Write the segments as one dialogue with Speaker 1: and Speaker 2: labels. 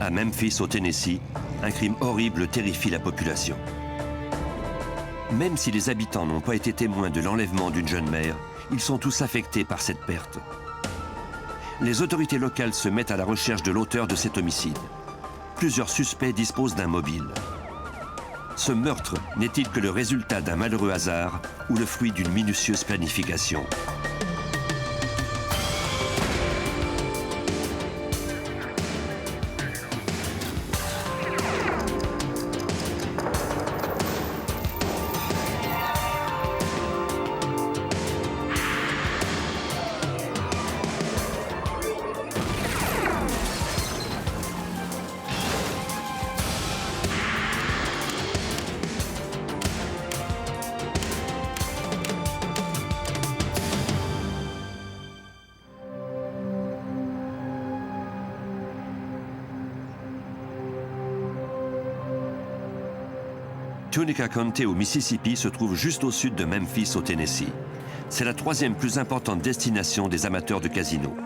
Speaker 1: À Memphis, au Tennessee, un crime horrible terrifie la population. Même si les habitants n'ont pas été témoins de l'enlèvement d'une jeune mère, ils sont tous affectés par cette perte. Les autorités locales se mettent à la recherche de l'auteur de cet homicide. Plusieurs suspects disposent d'un mobile. Ce meurtre n'est-il que le résultat d'un malheureux hasard ou le fruit d'une minutieuse planification ? Tunica County au Mississippi se trouve juste au sud de Memphis au Tennessee. C'est la troisième plus importante destination des amateurs de casinos.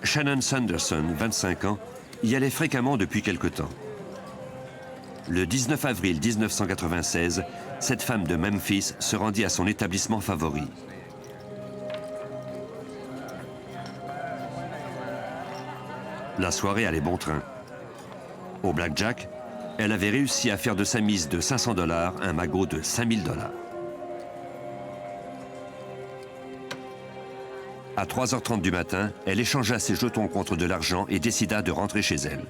Speaker 1: Shannon Sanderson, 25 ans, y allait fréquemment depuis quelque temps. Le 19 avril 1996, cette femme de Memphis se rendit à son établissement favori. La soirée allait bon train. Au blackjack, elle avait réussi à faire de sa mise de 500 $ un magot de 5000 $. À 3h30 du matin, elle échangea ses jetons contre de l'argent et décida de rentrer chez elle.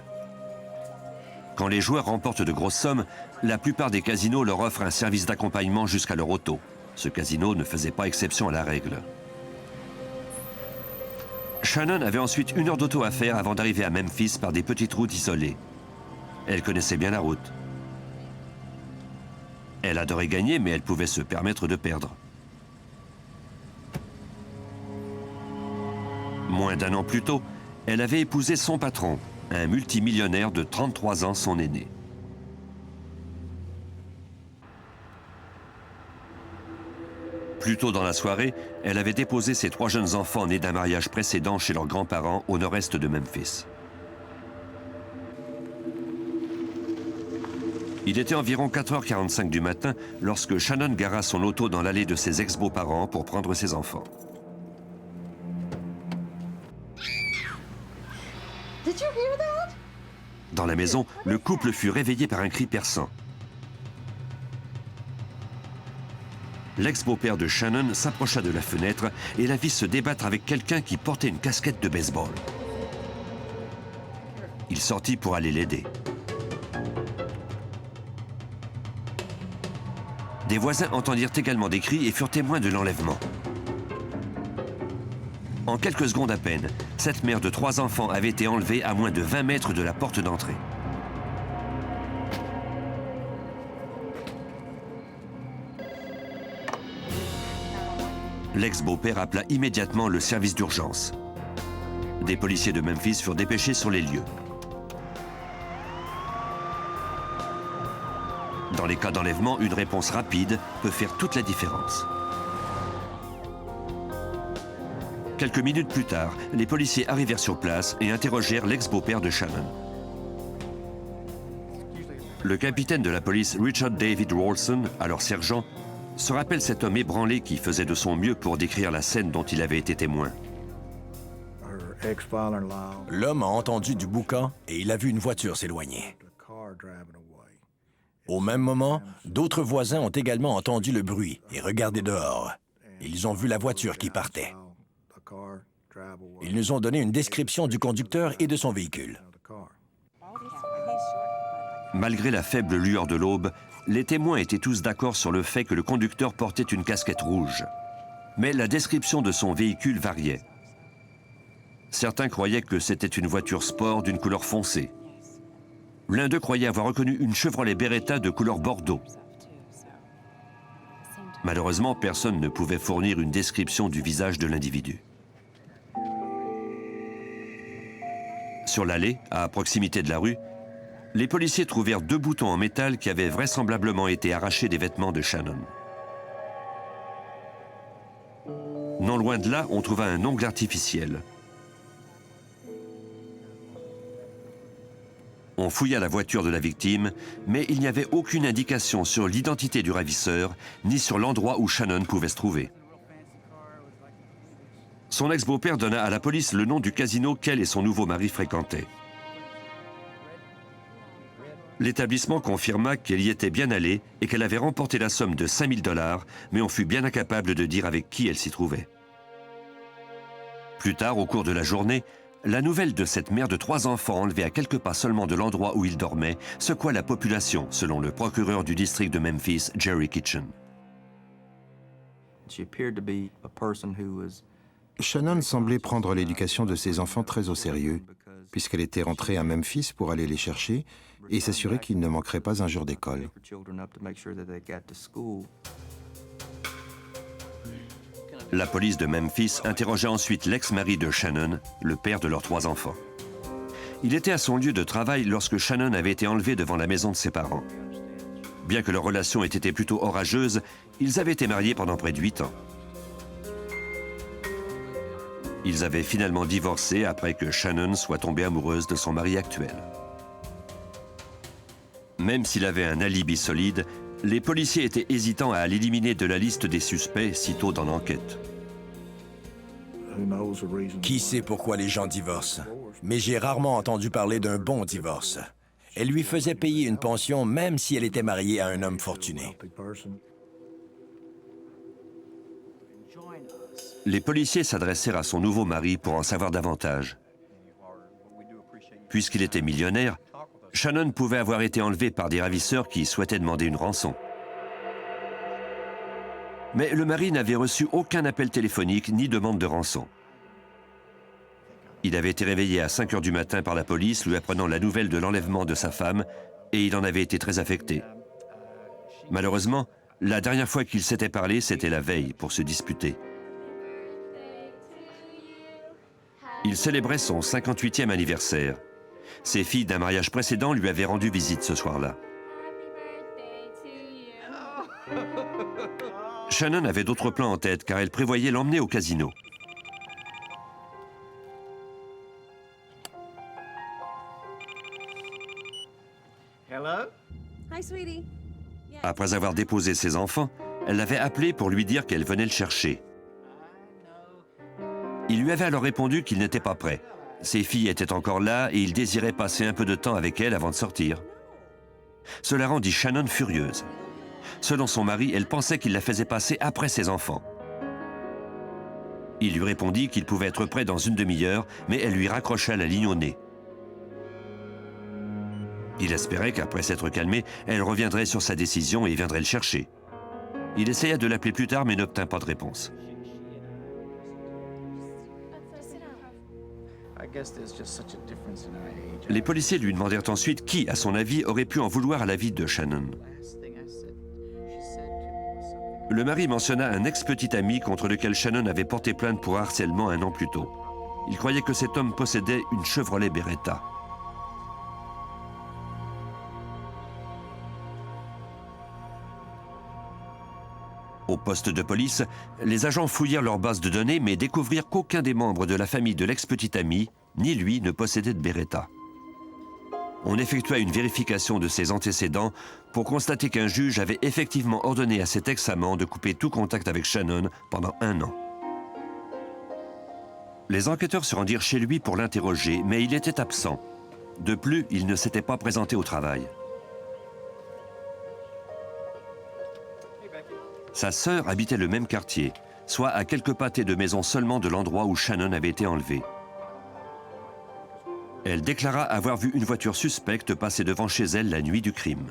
Speaker 1: Quand les joueurs remportent de grosses sommes, la plupart des casinos leur offrent un service d'accompagnement jusqu'à leur auto. Ce casino ne faisait pas exception à la règle. Shannon avait ensuite 1 heure d'auto à faire avant d'arriver à Memphis par des petites routes isolées. Elle connaissait bien la route. Elle adorait gagner, mais elle pouvait se permettre de perdre. Moins d'1 an plus tôt, elle avait épousé son patron, un multimillionnaire de 33 ans, son aîné. Plus tôt dans la soirée, elle avait déposé ses 3 jeunes enfants nés d'un mariage précédent chez leurs grands-parents au nord-est de Memphis. Il était environ 4h45 du matin lorsque Shannon gara son auto dans l'allée de ses ex-beaux-parents pour prendre ses enfants. Dans la maison, le couple fut réveillé par un cri perçant. L'ex-beau-père de Shannon s'approcha de la fenêtre et la vit se débattre avec quelqu'un qui portait une casquette de baseball. Il sortit pour aller l'aider. Des voisins entendirent également des cris et furent témoins de l'enlèvement. En quelques secondes à peine, cette mère de 3 enfants avait été enlevée à moins de 20 mètres de la porte d'entrée. L'ex-beau-père appela immédiatement le service d'urgence. Des policiers de Memphis furent dépêchés sur les lieux. Dans les cas d'enlèvement, une réponse rapide peut faire toute la différence. Quelques minutes plus tard, les policiers arrivèrent sur place et interrogèrent l'ex-beau-père de Shannon. Le capitaine de la police Richard David Rawlson, alors sergent, se rappelle cet homme ébranlé qui faisait de son mieux pour décrire la scène dont il avait été témoin.
Speaker 2: L'homme a entendu du boucan et il a vu une voiture s'éloigner. Au même moment, d'autres voisins ont également entendu le bruit et regardé dehors. Ils ont vu la voiture qui partait. Ils nous ont donné une description du conducteur et de son véhicule.
Speaker 1: Malgré la faible lueur de l'aube, les témoins étaient tous d'accord sur le fait que le conducteur portait une casquette rouge. Mais la description de son véhicule variait. Certains croyaient que c'était une voiture sport d'une couleur foncée. L'un d'eux croyait avoir reconnu une Chevrolet Beretta de couleur bordeaux. Malheureusement, personne ne pouvait fournir une description du visage de l'individu. Sur l'allée, à proximité de la rue, les policiers trouvèrent 2 boutons en métal qui avaient vraisemblablement été arrachés des vêtements de Shannon. Non loin de là, on trouva un ongle artificiel. On fouilla la voiture de la victime, mais il n'y avait aucune indication sur l'identité du ravisseur, ni sur l'endroit où Shannon pouvait se trouver. Son ex-beau-père donna à la police le nom du casino qu'elle et son nouveau mari fréquentaient. L'établissement confirma qu'elle y était bien allée et qu'elle avait remporté la somme de 5 000 $, mais on fut bien incapable de dire avec qui elle s'y trouvait. Plus tard, au cours de la journée, la nouvelle de cette mère de 3 enfants enlevée à quelques pas seulement de l'endroit où il dormait secoua la population, selon le procureur du district de Memphis, Jerry Kitchen.
Speaker 3: Shannon semblait prendre l'éducation de ses enfants très au sérieux, puisqu'elle était rentrée à Memphis pour aller les chercher et s'assurer qu'ils ne manqueraient pas un jour d'école.
Speaker 1: La police de Memphis interrogea ensuite l'ex-mari de Shannon, le père de leurs 3 enfants. Il était à son lieu de travail lorsque Shannon avait été enlevée devant la maison de ses parents. Bien que leur relation ait été plutôt orageuse, ils avaient été mariés pendant près de 8 ans. Ils avaient finalement divorcé après que Shannon soit tombée amoureuse de son mari actuel. Même s'il avait un alibi solide, les policiers étaient hésitants à l'éliminer de la liste des suspects si tôt dans l'enquête.
Speaker 2: Qui sait pourquoi les gens divorcent? Mais j'ai rarement entendu parler d'un bon divorce. Elle lui faisait payer une pension même si elle était mariée à un homme fortuné.
Speaker 1: Les policiers s'adressèrent à son nouveau mari pour en savoir davantage. Puisqu'il était millionnaire, Shannon pouvait avoir été enlevé par des ravisseurs qui souhaitaient demander une rançon. Mais le mari n'avait reçu aucun appel téléphonique ni demande de rançon. Il avait été réveillé à 5 heures du matin par la police, lui apprenant la nouvelle de l'enlèvement de sa femme, et il en avait été très affecté. Malheureusement, la dernière fois qu'ils s'étaient parlé, c'était la veille pour se disputer. Il célébrait son 58e anniversaire. Ses filles d'un mariage précédent lui avaient rendu visite ce soir-là. Shannon avait d'autres plans en tête car elle prévoyait l'emmener au casino. Après avoir déposé ses enfants, elle l'avait appelé pour lui dire qu'elle venait le chercher. Il lui avait alors répondu qu'il n'était pas prêt. Ses filles étaient encore là et il désirait passer un peu de temps avec elles avant de sortir. Cela rendit Shannon furieuse. Selon son mari, elle pensait qu'il la faisait passer après ses enfants. Il lui répondit qu'il pouvait être prêt dans une demi-heure, mais elle lui raccrocha la ligne au nez. Il espérait qu'après s'être calmée, elle reviendrait sur sa décision et viendrait le chercher. Il essaya de l'appeler plus tard, mais n'obtint pas de réponse. Les policiers lui demandèrent ensuite qui, à son avis, aurait pu en vouloir à la vie de Shannon. Le mari mentionna un ex-petit ami contre lequel Shannon avait porté plainte pour harcèlement 1 an plus tôt. Il croyait que cet homme possédait une Chevrolet Beretta. Au poste de police, les agents fouillèrent leur base de données mais découvrirent qu'aucun des membres de la famille de l'ex-petit ami, ni lui, ne possédait de Beretta. On effectua une vérification de ses antécédents pour constater qu'un juge avait effectivement ordonné à cet ex-amant de couper tout contact avec Shannon pendant 1 an. Les enquêteurs se rendirent chez lui pour l'interroger, mais il était absent. De plus, il ne s'était pas présenté au travail. Sa sœur habitait le même quartier, soit à quelques pâtés de maison seulement de l'endroit où Shannon avait été enlevée. Elle déclara avoir vu une voiture suspecte passer devant chez elle la nuit du crime.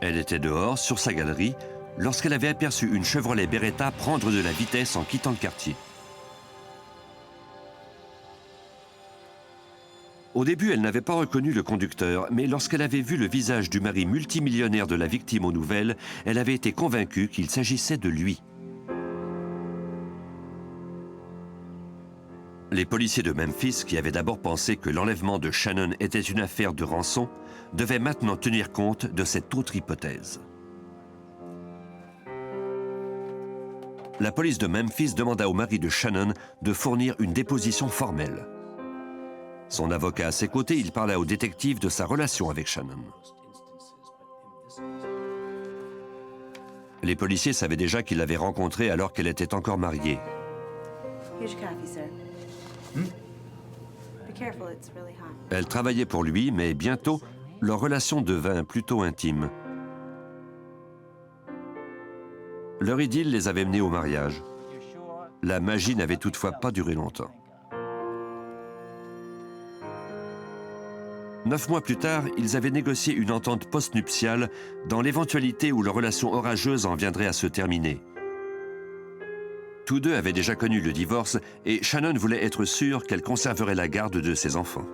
Speaker 1: Elle était dehors, sur sa galerie, lorsqu'elle avait aperçu une Chevrolet Beretta prendre de la vitesse en quittant le quartier. Au début, elle n'avait pas reconnu le conducteur, mais lorsqu'elle avait vu le visage du mari multimillionnaire de la victime aux nouvelles, elle avait été convaincue qu'il s'agissait de lui. Les policiers de Memphis, qui avaient d'abord pensé que l'enlèvement de Shannon était une affaire de rançon, devaient maintenant tenir compte de cette autre hypothèse. La police de Memphis demanda au mari de Shannon de fournir une déposition formelle. Son avocat à ses côtés, il parla au détective de sa relation avec Shannon. Les policiers savaient déjà qu'il l'avait rencontrée alors qu'elle était encore mariée. Elle travaillait pour lui, mais bientôt, leur relation devint plutôt intime. Leur idylle les avait menés au mariage. La magie n'avait toutefois pas duré longtemps. 9 mois plus tard, ils avaient négocié une entente post-nuptiale dans l'éventualité où leur relation orageuse en viendrait à se terminer. Tous deux avaient déjà connu le divorce et Shannon voulait être sûre qu'elle conserverait la garde de ses enfants.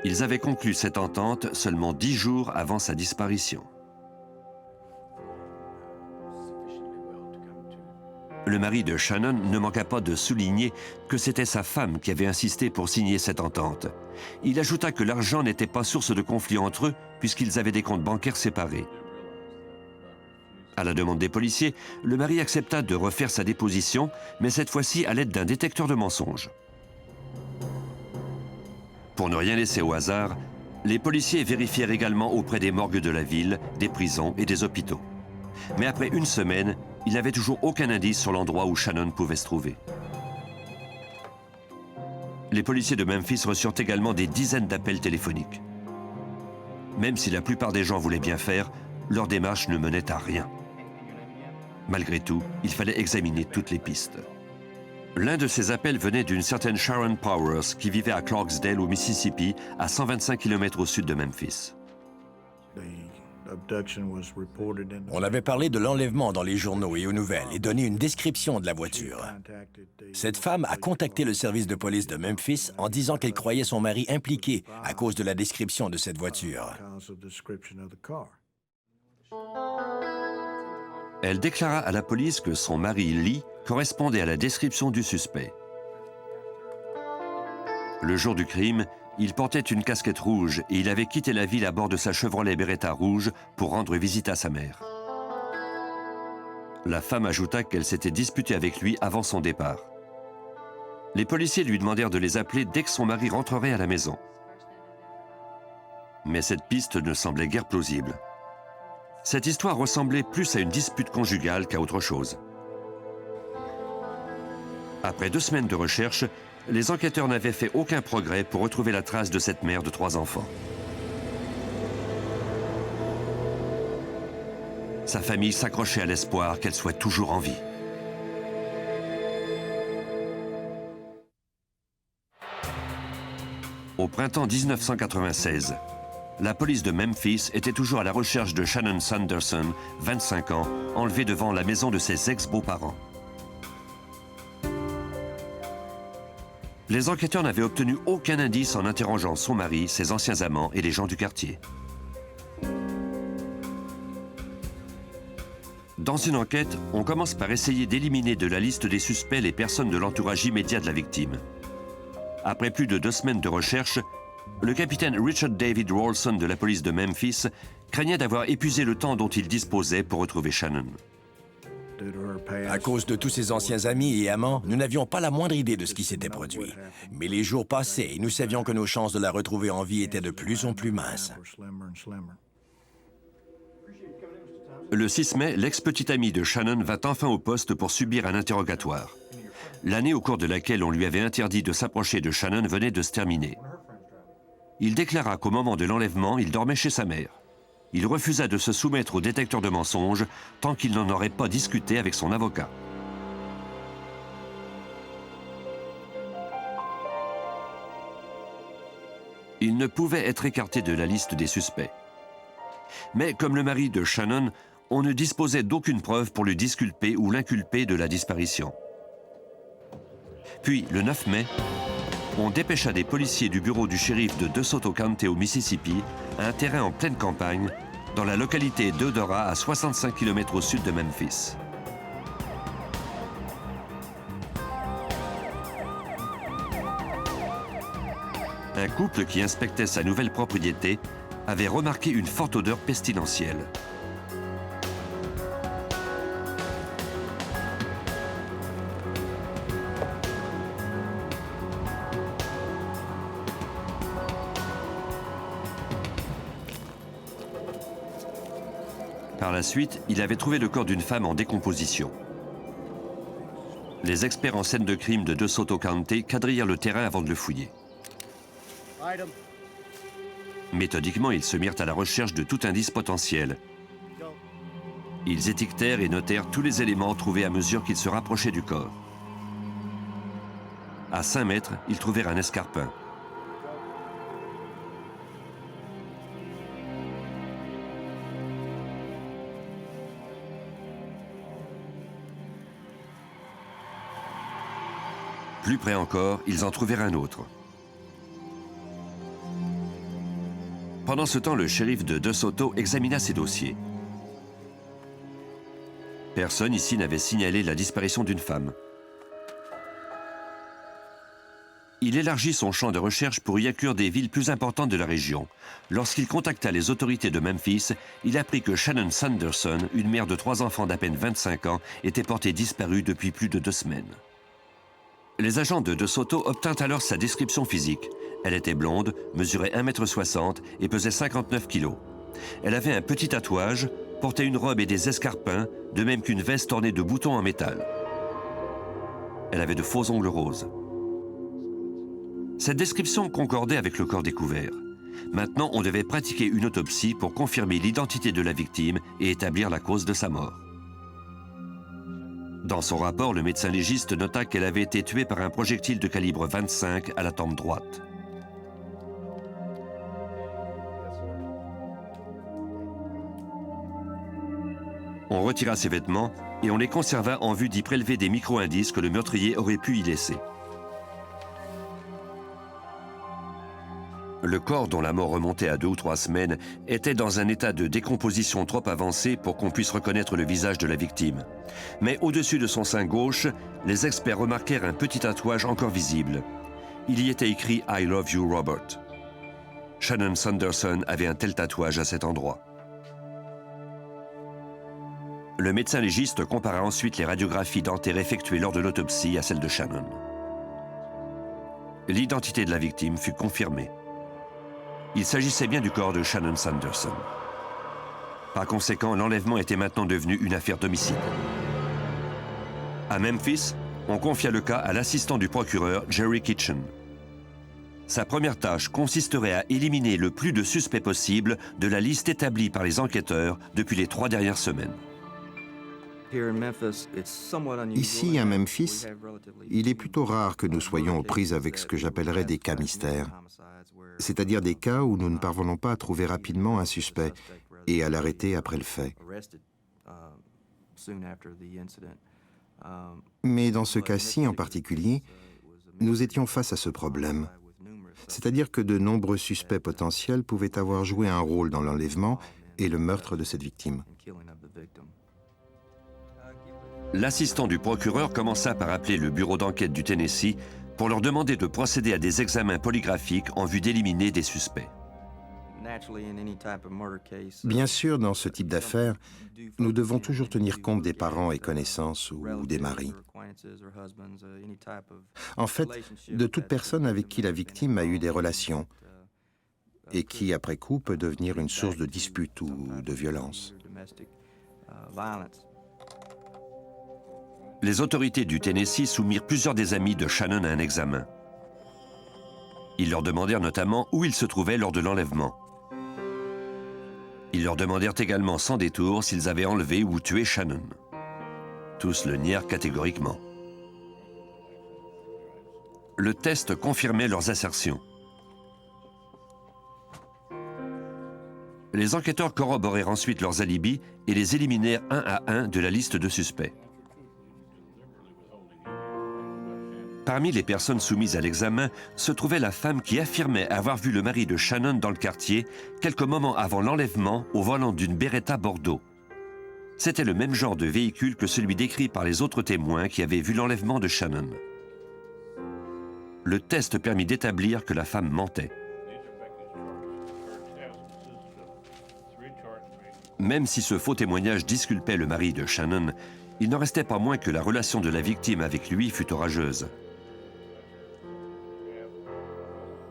Speaker 1: Ils avaient conclu cette entente seulement 10 jours avant sa disparition. Le mari de Shannon ne manqua pas de souligner que c'était sa femme qui avait insisté pour signer cette entente. Il ajouta que l'argent n'était pas source de conflit entre eux puisqu'ils avaient des comptes bancaires séparés. À la demande des policiers, le mari accepta de refaire sa déposition, mais cette fois-ci à l'aide d'un détecteur de mensonges. Pour ne rien laisser au hasard, les policiers vérifièrent également auprès des morgues de la ville, des prisons et des hôpitaux. Mais après une semaine, il n'avait toujours aucun indice sur l'endroit où Shannon pouvait se trouver. Les policiers de Memphis reçurent également des dizaines d'appels téléphoniques. Même si la plupart des gens voulaient bien faire, leur démarche ne menait à rien. Malgré tout, il fallait examiner toutes les pistes. L'un de ces appels venait d'une certaine Sharon Powers qui vivait à Clarksdale au Mississippi, à 125 km au sud de Memphis.
Speaker 2: On avait parlé de l'enlèvement dans les journaux et aux nouvelles et donné une description de la voiture. Cette femme a contacté le service de police de Memphis en disant qu'elle croyait son mari impliqué à cause de la description de cette voiture.
Speaker 1: Elle déclara à la police que son mari Lee correspondait à la description du suspect. Le jour du crime, il portait une casquette rouge et il avait quitté la ville à bord de sa Chevrolet Beretta rouge pour rendre visite à sa mère. La femme ajouta qu'elle s'était disputée avec lui avant son départ. Les policiers lui demandèrent de les appeler dès que son mari rentrerait à la maison. Mais cette piste ne semblait guère plausible. Cette histoire ressemblait plus à une dispute conjugale qu'à autre chose. Après 2 semaines de recherche, les enquêteurs n'avaient fait aucun progrès pour retrouver la trace de cette mère de 3 enfants. Sa famille s'accrochait à l'espoir qu'elle soit toujours en vie. Au printemps 1996, la police de Memphis était toujours à la recherche de Shannon Sanderson, 25 ans, enlevée devant la maison de ses ex-beaux-parents. Les enquêteurs n'avaient obtenu aucun indice en interrogeant son mari, ses anciens amants et les gens du quartier. Dans une enquête, on commence par essayer d'éliminer de la liste des suspects les personnes de l'entourage immédiat de la victime. Après plus de 2 semaines de recherche, le capitaine Richard David Rawlson de la police de Memphis craignait d'avoir épuisé le temps dont il disposait pour retrouver Shannon.
Speaker 2: À cause de tous ses anciens amis et amants, nous n'avions pas la moindre idée de ce qui s'était produit. Mais les jours passaient et nous savions que nos chances de la retrouver en vie étaient de plus en plus minces.
Speaker 1: Le 6 mai, l'ex-petite amie de Shannon vint enfin au poste pour subir un interrogatoire. L'année au cours de laquelle on lui avait interdit de s'approcher de Shannon venait de se terminer. Il déclara qu'au moment de l'enlèvement, il dormait chez sa mère. Il refusa de se soumettre au détecteur de mensonges tant qu'il n'en aurait pas discuté avec son avocat. Il ne pouvait être écarté de la liste des suspects. Mais comme le mari de Shannon, on ne disposait d'aucune preuve pour le disculper ou l'inculper de la disparition. Puis, le 9 mai, on dépêcha des policiers du bureau du shérif de DeSoto County au Mississippi à un terrain en pleine campagne, dans la localité d'Eudora, à 65 km au sud de Memphis. Un couple qui inspectait sa nouvelle propriété avait remarqué une forte odeur pestilentielle. Par la suite, il avait trouvé le corps d'une femme en décomposition. Les experts en scène de crime de DeSoto County quadrillèrent le terrain avant de le fouiller. Méthodiquement, ils se mirent à la recherche de tout indice potentiel. Ils étiquetèrent et notèrent tous les éléments trouvés à mesure qu'ils se rapprochaient du corps. À 5 mètres, ils trouvèrent un escarpin. Plus près encore, ils en trouvèrent un autre. Pendant ce temps, le shérif de DeSoto examina ses dossiers. Personne ici n'avait signalé la disparition d'une femme. Il élargit son champ de recherche pour y inclure des villes plus importantes de la région. Lorsqu'il contacta les autorités de Memphis, il apprit que Shannon Sanderson, une mère de 3 enfants d'à peine 25 ans, était portée disparue depuis plus de 2 semaines. Les agents de DeSoto obtinrent alors sa description physique. Elle était blonde, mesurait 1,60 m et pesait 59 kg. Elle avait un petit tatouage, portait une robe et des escarpins, de même qu'une veste ornée de boutons en métal. Elle avait de faux ongles roses. Cette description concordait avec le corps découvert. Maintenant, on devait pratiquer une autopsie pour confirmer l'identité de la victime et établir la cause de sa mort. Dans son rapport, le médecin légiste nota qu'elle avait été tuée par un projectile de calibre 25 à la tempe droite. On retira ses vêtements et on les conserva en vue d'y prélever des micro-indices que le meurtrier aurait pu y laisser. Le corps, dont la mort remontait à 2 ou 3 semaines, était dans un état de décomposition trop avancé pour qu'on puisse reconnaître le visage de la victime. Mais au-dessus de son sein gauche, les experts remarquèrent un petit tatouage encore visible. Il y était écrit « I love you, Robert ». Shannon Sanderson avait un tel tatouage à cet endroit. Le médecin légiste compara ensuite les radiographies dentaires effectuées lors de l'autopsie à celles de Shannon. L'identité de la victime fut confirmée. Il s'agissait bien du corps de Shannon Sanderson. Par conséquent, l'enlèvement était maintenant devenu une affaire d'homicide. À Memphis, on confia le cas à l'assistant du procureur, Jerry Kitchen. Sa première tâche consisterait à éliminer le plus de suspects possible de la liste établie par les enquêteurs depuis les 3 dernières semaines.
Speaker 3: Ici, à Memphis, il est plutôt rare que nous soyons aux prises avec ce que j'appellerais des cas mystères, c'est-à-dire des cas où nous ne parvenons pas à trouver rapidement un suspect et à l'arrêter après le fait. Mais dans ce cas-ci en particulier, nous étions face à ce problème, c'est-à-dire que de nombreux suspects potentiels pouvaient avoir joué un rôle dans l'enlèvement et le meurtre de cette victime.
Speaker 1: L'assistant du procureur commença par appeler le bureau d'enquête du Tennessee pour leur demander de procéder à des examens polygraphiques en vue d'éliminer des suspects.
Speaker 3: Bien sûr, dans ce type d'affaires, nous devons toujours tenir compte des parents et connaissances ou des maris. En fait, de toute personne avec qui la victime a eu des relations et qui, après coup, peut devenir une source de dispute ou de violence.
Speaker 1: Les autorités du Tennessee soumirent plusieurs des amis de Shannon à un examen. Ils leur demandèrent notamment où ils se trouvaient lors de l'enlèvement. Ils leur demandèrent également sans détour s'ils avaient enlevé ou tué Shannon. Tous le nièrent catégoriquement. Le test confirmait leurs assertions. Les enquêteurs corroborèrent ensuite leurs alibis et les éliminèrent un à un de la liste de suspects. Parmi les personnes soumises à l'examen se trouvait la femme qui affirmait avoir vu le mari de Shannon dans le quartier quelques moments avant l'enlèvement au volant d'une Beretta Bordeaux. C'était le même genre de véhicule que celui décrit par les autres témoins qui avaient vu l'enlèvement de Shannon. Le test permit d'établir que la femme mentait. Même si ce faux témoignage disculpait le mari de Shannon, il n'en restait pas moins que la relation de la victime avec lui fut orageuse.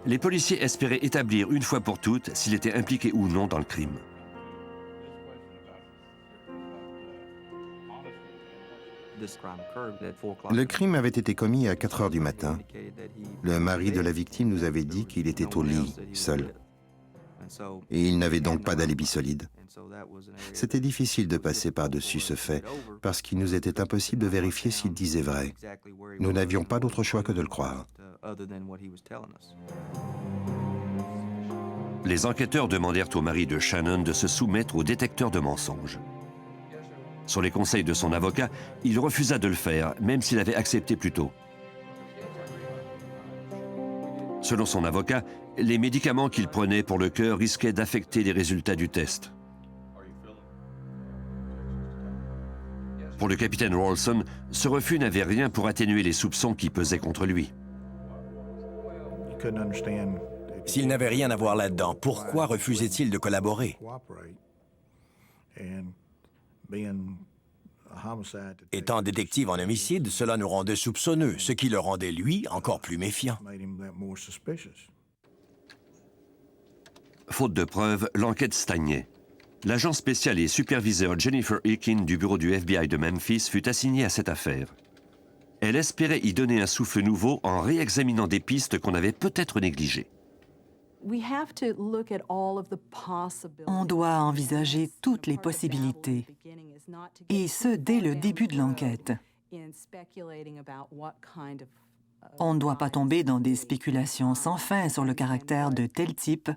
Speaker 1: Les policiers espéraient établir une fois pour toutes s'il était impliqué ou non dans le crime.
Speaker 3: Le crime avait été commis à 4 heures du matin. Le mari de la victime nous avait dit qu'il était au lit, seul. Et il n'avait donc pas d'alibi solide. C'était difficile de passer par-dessus ce fait, parce qu'il nous était impossible de vérifier s'il disait vrai. Nous n'avions pas d'autre choix que de le croire.
Speaker 1: Les enquêteurs demandèrent au mari de Shannon de se soumettre au détecteur de mensonges. Sur les conseils de son avocat, il refusa de le faire, même s'il avait accepté plus tôt. Selon son avocat, les médicaments qu'il prenait pour le cœur risquaient d'affecter les résultats du test. Pour le capitaine Rawlson, ce refus n'avait rien pour atténuer les soupçons qui pesaient contre lui.
Speaker 2: S'il n'avait rien à voir là-dedans, pourquoi refusait-il de collaborer? Étant détective en homicide, cela nous rendait soupçonneux, ce qui le rendait, lui, encore plus méfiant.
Speaker 1: Faute de preuves, l'enquête stagnait. L'agent spécial et superviseur Jennifer Eakin du bureau du FBI de Memphis fut assignée à cette affaire. Elle espérait y donner un souffle nouveau en réexaminant des pistes qu'on avait peut-être négligées.
Speaker 4: On doit envisager toutes les possibilités, et ce, dès le début de l'enquête. On ne doit pas tomber dans des spéculations sans fin sur le caractère de tel type,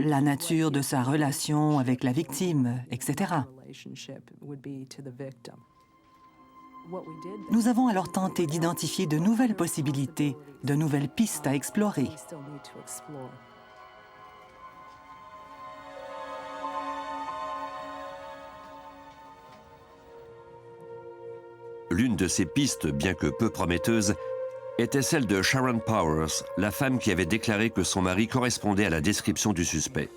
Speaker 4: la nature de sa relation avec la victime, etc. Nous avons alors tenté d'identifier de nouvelles possibilités, de nouvelles pistes à explorer.
Speaker 1: L'une de ces pistes, bien que peu prometteuse, était celle de Sharon Powers, la femme qui avait déclaré que son mari correspondait à la description du suspect.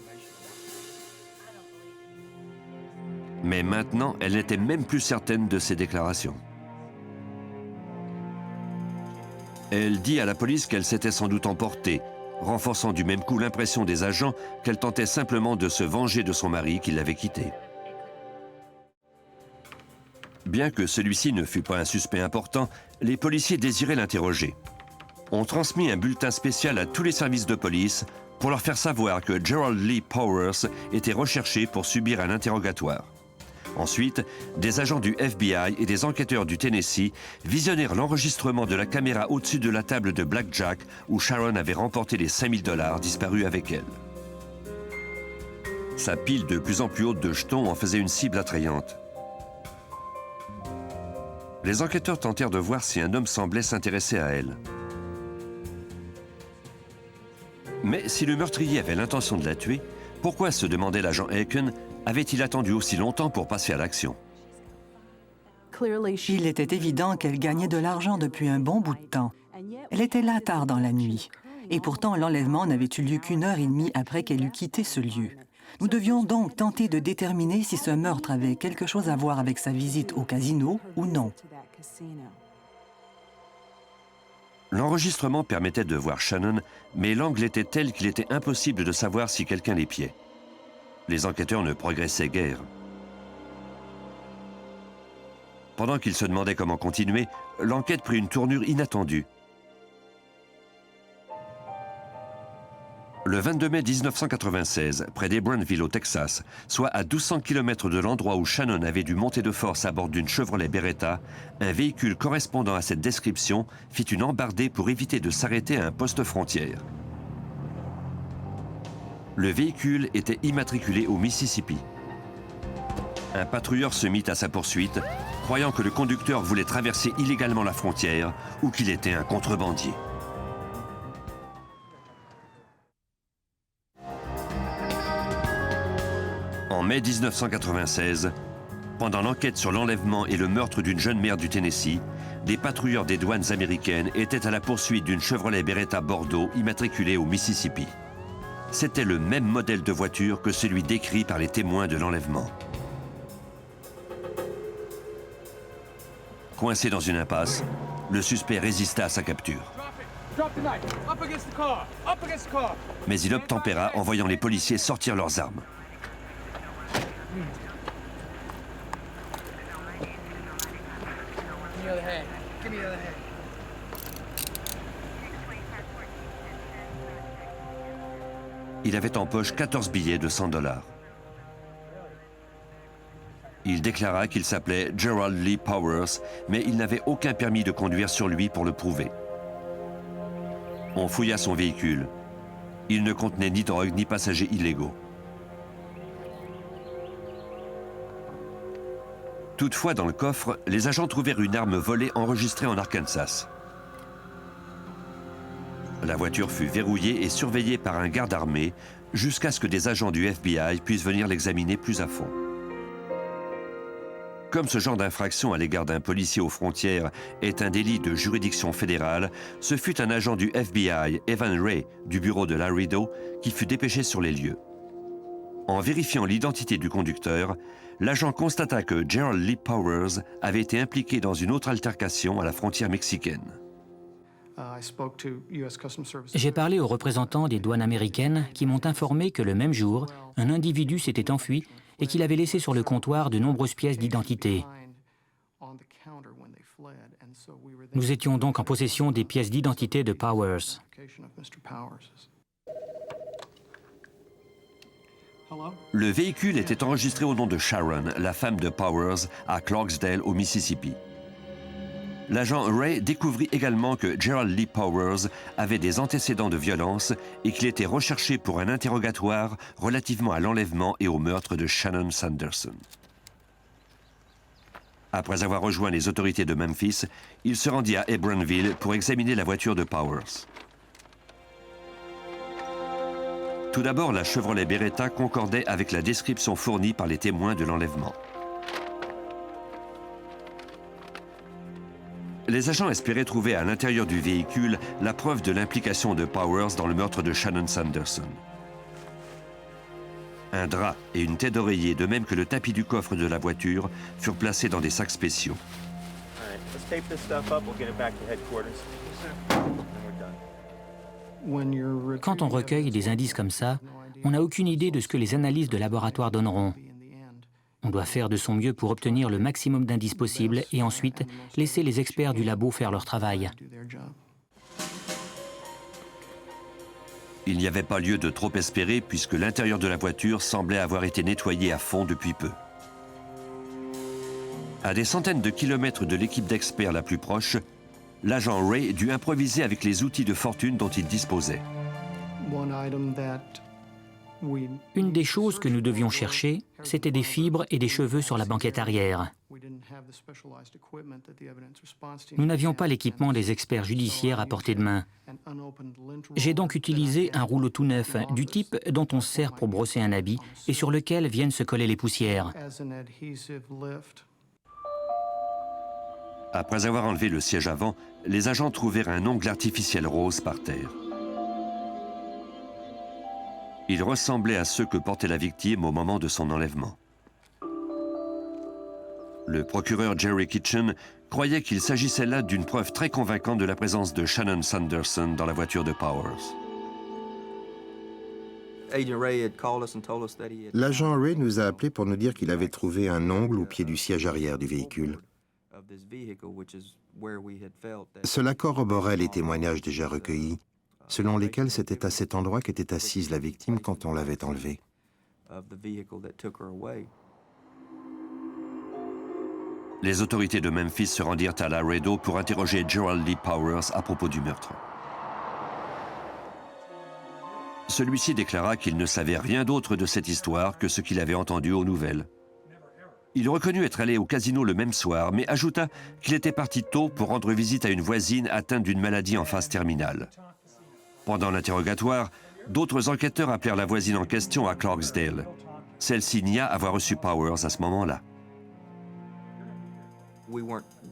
Speaker 1: Mais maintenant, elle n'était même plus certaine de ses déclarations. Elle dit à la police qu'elle s'était sans doute emportée, renforçant du même coup l'impression des agents qu'elle tentait simplement de se venger de son mari qui l'avait quittée. Bien que celui-ci ne fût pas un suspect important, les policiers désiraient l'interroger. On transmit un bulletin spécial à tous les services de police pour leur faire savoir que Gerald Lee Powers était recherché pour subir un interrogatoire. Ensuite, des agents du FBI et des enquêteurs du Tennessee visionnèrent l'enregistrement de la caméra au-dessus de la table de blackjack où Sharon avait remporté les 5 000 $ disparus avec elle. Sa pile de plus en plus haute de jetons en faisait une cible attrayante. Les enquêteurs tentèrent de voir si un homme semblait s'intéresser à elle. Mais si le meurtrier avait l'intention de la tuer, pourquoi, se demandait l'agent Eakin, avait-il attendu aussi longtemps pour passer à l'action?
Speaker 4: Il était évident qu'elle gagnait de l'argent depuis un bon bout de temps. Elle était là tard dans la nuit. Et pourtant, l'enlèvement n'avait eu lieu qu'1 heure et demie après qu'elle eût quitté ce lieu. Nous devions donc tenter de déterminer si ce meurtre avait quelque chose à voir avec sa visite au casino ou non.
Speaker 1: L'enregistrement permettait de voir Shannon, mais l'angle était tel qu'il était impossible de savoir si quelqu'un l'épiait. Les enquêteurs ne progressaient guère. Pendant qu'ils se demandaient comment continuer, l'enquête prit une tournure inattendue. Le 22 mai 1996, près d'Hebronville au Texas, soit à 1200 km de l'endroit où Shannon avait dû monter de force à bord d'une Chevrolet Beretta, un véhicule correspondant à cette description fit une embardée pour éviter de s'arrêter à un poste frontière. Le véhicule était immatriculé au Mississippi. Un patrouilleur se mit à sa poursuite, croyant que le conducteur voulait traverser illégalement la frontière ou qu'il était un contrebandier. En mai 1996, pendant l'enquête sur l'enlèvement et le meurtre d'une jeune mère du Tennessee, des patrouilleurs des douanes américaines étaient à la poursuite d'une Chevrolet Beretta Bordeaux immatriculée au Mississippi. C'était le même modèle de voiture que celui décrit par les témoins de l'enlèvement. Coincé dans une impasse, le suspect résista à sa capture. Mais il obtempéra en voyant les policiers sortir leurs armes. Il avait en poche 14 billets de $100. Il déclara qu'il s'appelait Gerald Lee Powers, mais il n'avait aucun permis de conduire sur lui pour le prouver. On fouilla son véhicule. Il ne contenait ni drogue ni passagers illégaux. Toutefois, dans le coffre, les agents trouvèrent une arme volée enregistrée en Arkansas. La voiture fut verrouillée et surveillée par un garde armé jusqu'à ce que des agents du FBI puissent venir l'examiner plus à fond. Comme ce genre d'infraction à l'égard d'un policier aux frontières est un délit de juridiction fédérale, ce fut un agent du FBI, Evan Ray, du bureau de Laredo, qui fut dépêché sur les lieux. En vérifiant l'identité du conducteur, l'agent constata que Gerald Lee Powers avait été impliqué dans une autre altercation à la frontière mexicaine.
Speaker 5: J'ai parlé aux représentants des douanes américaines qui m'ont informé que le même jour, un individu s'était enfui et qu'il avait laissé sur le comptoir de nombreuses pièces d'identité. Nous étions donc en possession des pièces d'identité de Powers.
Speaker 1: Le véhicule était enregistré au nom de Sharon, la femme de Powers, à Clarksdale, au Mississippi. L'agent Ray découvrit également que Gerald Lee Powers avait des antécédents de violence et qu'il était recherché pour un interrogatoire relativement à l'enlèvement et au meurtre de Shannon Sanderson. Après avoir rejoint les autorités de Memphis, il se rendit à Hebronville pour examiner la voiture de Powers. Tout d'abord, la Chevrolet Beretta concordait avec la description fournie par les témoins de l'enlèvement. Les agents espéraient trouver à l'intérieur du véhicule la preuve de l'implication de Powers dans le meurtre de Shannon Sanderson. Un drap et une tête d'oreiller, de même que le tapis du coffre de la voiture, furent placés dans des sacs spéciaux.
Speaker 5: Quand on recueille des indices comme ça, on n'a aucune idée de ce que les analyses de laboratoire donneront. On doit faire de son mieux pour obtenir le maximum d'indices possibles et ensuite laisser les experts du labo faire leur travail.
Speaker 1: Il n'y avait pas lieu de trop espérer puisque l'intérieur de la voiture semblait avoir été nettoyé à fond depuis peu. À des centaines de kilomètres de l'équipe d'experts la plus proche, l'agent Ray dut improviser avec les outils de fortune dont il disposait.
Speaker 5: Une des choses que nous devions chercher, c'était des fibres et des cheveux sur la banquette arrière. Nous n'avions pas l'équipement des experts judiciaires à portée de main. J'ai donc utilisé un rouleau tout neuf, du type dont on se sert pour brosser un habit et sur lequel viennent se coller les poussières.
Speaker 1: Après avoir enlevé le siège avant, les agents trouvèrent un ongle artificiel rose par terre. Il ressemblait à ceux que portait la victime au moment de son enlèvement. Le procureur Jerry Kitchen croyait qu'il s'agissait là d'une preuve très convaincante de la présence de Shannon Sanderson dans la voiture de Powers.
Speaker 3: L'agent Ray nous a appelés pour nous dire qu'il avait trouvé un ongle au pied du siège arrière du véhicule. Cela corroborait les témoignages déjà recueillis, selon lesquels c'était à cet endroit qu'était assise la victime quand on l'avait enlevée.
Speaker 1: Les autorités de Memphis se rendirent à Laredo pour interroger Gerald Lee Powers à propos du meurtre. Celui-ci déclara qu'il ne savait rien d'autre de cette histoire que ce qu'il avait entendu aux nouvelles. Il reconnut être allé au casino le même soir, mais ajouta qu'il était parti tôt pour rendre visite à une voisine atteinte d'une maladie en phase terminale. Pendant l'interrogatoire, d'autres enquêteurs appelèrent la voisine en question à Clarksdale. Celle-ci nia avoir reçu Powers à ce moment-là.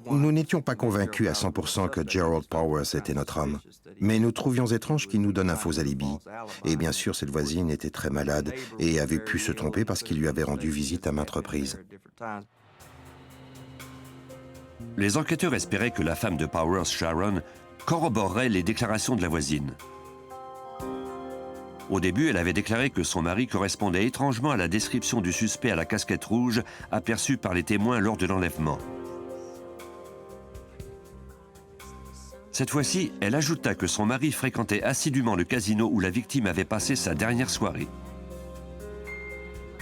Speaker 3: Nous n'étions pas convaincus à 100% que Gerald Powers était notre homme, mais nous trouvions étrange qu'il nous donne un faux alibi. Et bien sûr, cette voisine était très malade et avait pu se tromper parce qu'il lui avait rendu visite à maintes reprises.
Speaker 1: Les enquêteurs espéraient que la femme de Powers, Sharon, corroborerait les déclarations de la voisine. Au début, elle avait déclaré que son mari correspondait étrangement à la description du suspect à la casquette rouge aperçu par les témoins lors de l'enlèvement. Cette fois-ci, elle ajouta que son mari fréquentait assidûment le casino où la victime avait passé sa dernière soirée.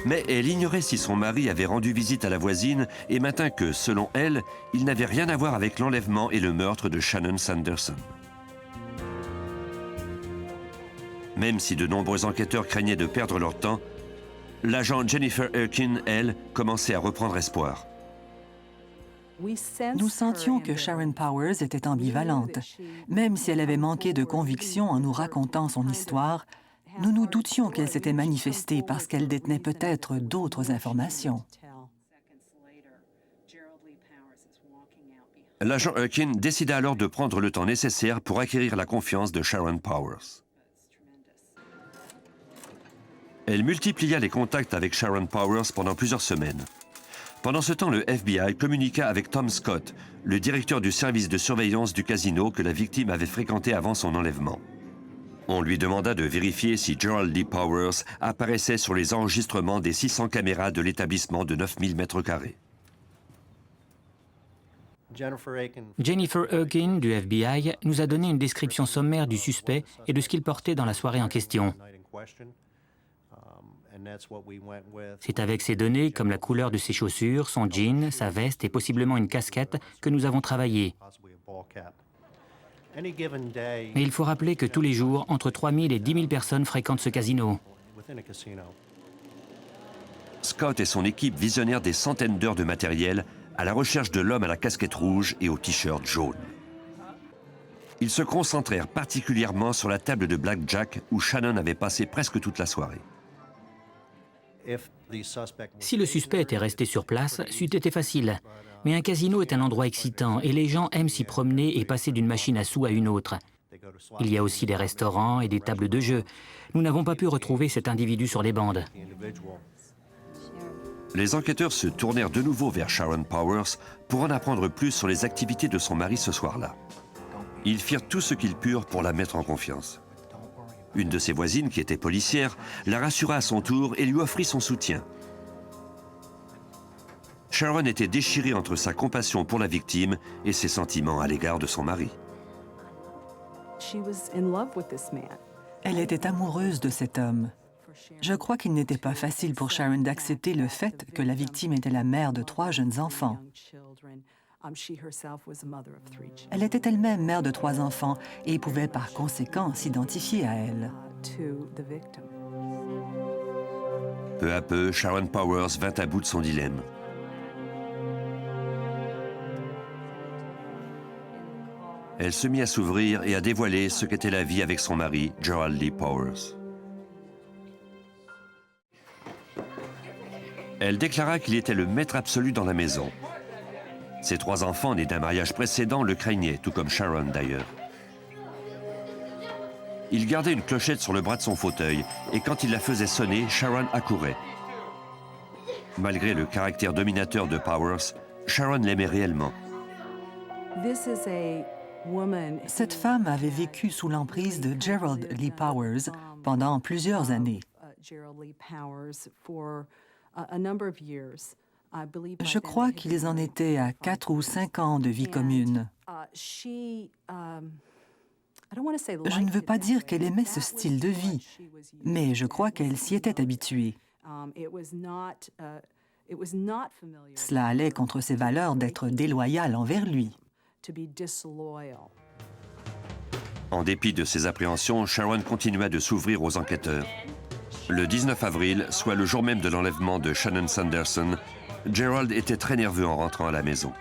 Speaker 1: Mais elle ignorait si son mari avait rendu visite à la voisine et maintint que, selon elle, il n'avait rien à voir avec l'enlèvement et le meurtre de Shannon Sanderson. Même si de nombreux enquêteurs craignaient de perdre leur temps, l'agent Jennifer Erkin, elle, commençait à reprendre espoir.
Speaker 4: Nous sentions que Sharon Powers était ambivalente. Même si elle avait manqué de conviction en nous racontant son histoire, nous nous doutions qu'elle s'était manifestée parce qu'elle détenait peut-être d'autres informations.
Speaker 1: L'agent Erkin décida alors de prendre le temps nécessaire pour acquérir la confiance de Sharon Powers. Elle multiplia les contacts avec Sharon Powers pendant plusieurs semaines. Pendant ce temps, le FBI communiqua avec Tom Scott, le directeur du service de surveillance du casino que la victime avait fréquenté avant son enlèvement. On lui demanda de vérifier si Gerald Lee Powers apparaissait sur les enregistrements des 600 caméras de l'établissement de 9000 m².
Speaker 5: Jennifer Erkin du FBI nous a donné une description sommaire du suspect et de ce qu'il portait dans la soirée en question. C'est avec ces données, comme la couleur de ses chaussures, son jean, sa veste et possiblement une casquette, que nous avons travaillé. Mais il faut rappeler que tous les jours, entre 3000 et 10 000 personnes fréquentent ce casino.
Speaker 1: Scott et son équipe visionnèrent des centaines d'heures de matériel à la recherche de l'homme à la casquette rouge et au t-shirt jaune. Ils se concentrèrent particulièrement sur la table de blackjack où Shannon avait passé presque toute la soirée.
Speaker 5: Si le suspect était resté sur place, c'eût été facile. Mais un casino est un endroit excitant et les gens aiment s'y promener et passer d'une machine à sous à une autre. Il y a aussi des restaurants et des tables de jeu. Nous n'avons pas pu retrouver cet individu sur les bandes.
Speaker 1: Les enquêteurs se tournèrent de nouveau vers Sharon Powers pour en apprendre plus sur les activités de son mari ce soir-là. Ils firent tout ce qu'ils purent pour la mettre en confiance. Une de ses voisines, qui était policière, la rassura à son tour et lui offrit son soutien. Sharon était déchirée entre sa compassion pour la victime et ses sentiments à l'égard de son mari.
Speaker 4: Elle était amoureuse de cet homme. Je crois qu'il n'était pas facile pour Sharon d'accepter le fait que la victime était la mère de 3 jeunes enfants. Elle était elle-même mère de 3 enfants et pouvait par conséquent s'identifier à elle.
Speaker 1: Peu à peu, Sharon Powers vint à bout de son dilemme. Elle se mit à s'ouvrir et à dévoiler ce qu'était la vie avec son mari, Gerald Lee Powers. Elle déclara qu'il était le maître absolu dans la maison. Ses 3 enfants nés d'un mariage précédent le craignaient, tout comme Sharon d'ailleurs. Il gardait une clochette sur le bras de son fauteuil et quand il la faisait sonner, Sharon accourait. Malgré le caractère dominateur de Powers, Sharon l'aimait réellement.
Speaker 4: Cette femme avait vécu sous l'emprise de Gerald Lee Powers pendant plusieurs années. Je crois qu'ils en étaient à 4 ou 5 ans de vie commune. Je ne veux pas dire qu'elle aimait ce style de vie, mais je crois qu'elle s'y était habituée. Cela allait contre ses valeurs d'être déloyale envers lui.
Speaker 1: En dépit de ses appréhensions, Sharon continua de s'ouvrir aux enquêteurs. Le 19 avril, soit le jour même de l'enlèvement de Shannon Sanderson, Gerald était très nerveux en rentrant à la maison.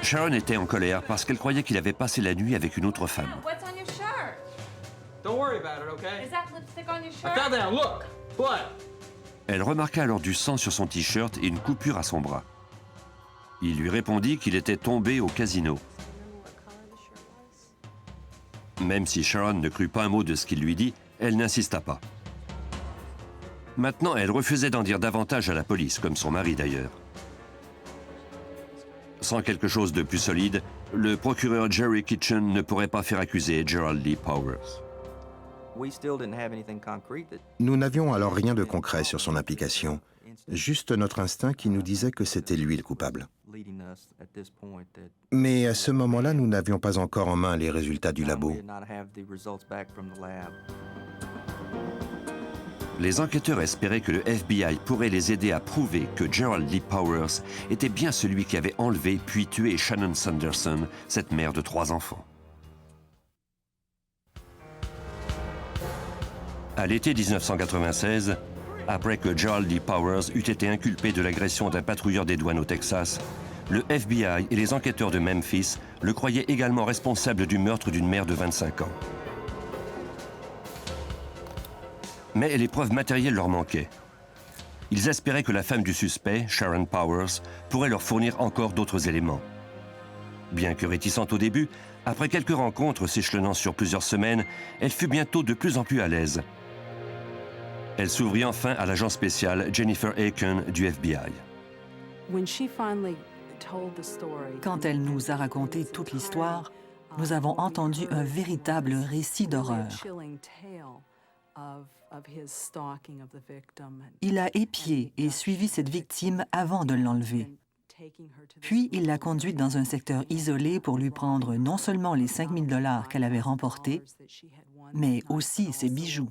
Speaker 1: Sharon était en colère parce qu'elle croyait qu'il avait passé la nuit avec une autre femme. Elle remarqua alors du sang sur son t-shirt et une coupure à son bras. Il lui répondit qu'il était tombé au casino. Même si Sharon ne crut pas un mot de ce qu'il lui dit, elle n'insista pas. Maintenant, elle refusait d'en dire davantage à la police, comme son mari d'ailleurs. Sans quelque chose de plus solide, le procureur Jerry Kitchen ne pourrait pas faire accuser Gerald Lee Powers.
Speaker 3: Nous n'avions alors rien de concret sur son implication, juste notre instinct qui nous disait que c'était lui le coupable. Mais à ce moment-là, nous n'avions pas encore en main les résultats du labo.
Speaker 1: Les enquêteurs espéraient que le FBI pourrait les aider à prouver que Gerald Lee Powers était bien celui qui avait enlevé puis tué Shannon Sanderson, cette mère de 3 enfants. À l'été 1996, après que Gerald Lee Powers eut été inculpé de l'agression d'un patrouilleur des douanes au Texas, le FBI et les enquêteurs de Memphis le croyaient également responsable du meurtre d'une mère de 25 ans. Mais les preuves matérielles leur manquaient. Ils espéraient que la femme du suspect, Sharon Powers, pourrait leur fournir encore d'autres éléments. Bien que réticente au début, après quelques rencontres s'échelonnant sur plusieurs semaines, elle fut bientôt de plus en plus à l'aise. Elle s'ouvrit enfin à l'agent spécial Jennifer Aiken du FBI.
Speaker 4: Quand elle nous a raconté toute l'histoire, nous avons entendu un véritable récit d'horreur. Il a épié et suivi cette victime avant de l'enlever. Puis, il l'a conduite dans un secteur isolé pour lui prendre non seulement les 5 000 $ qu'elle avait remportés, mais aussi ses bijoux.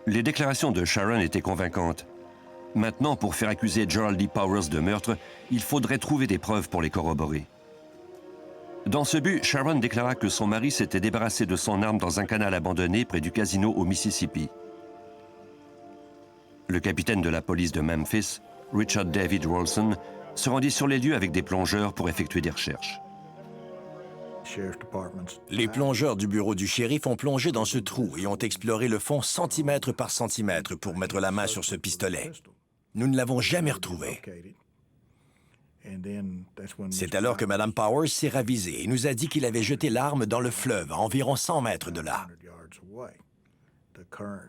Speaker 1: Les déclarations de Sharon étaient convaincantes. Maintenant, pour faire accuser Gerald Lee Powers de meurtre, il faudrait trouver des preuves pour les corroborer. Dans ce but, Sharon déclara que son mari s'était débarrassé de son arme dans un canal abandonné près du casino au Mississippi. Le capitaine de la police de Memphis, Richard David Rolson, se rendit sur les lieux avec des plongeurs pour effectuer des recherches.
Speaker 2: Les plongeurs du bureau du shérif ont plongé dans ce trou et ont exploré le fond centimètre par centimètre pour mettre la main sur ce pistolet. Nous ne l'avons jamais retrouvé. C'est alors que Mme Powers s'est ravisée et nous a dit qu'il avait jeté l'arme dans le fleuve, à environ 100 mètres de là.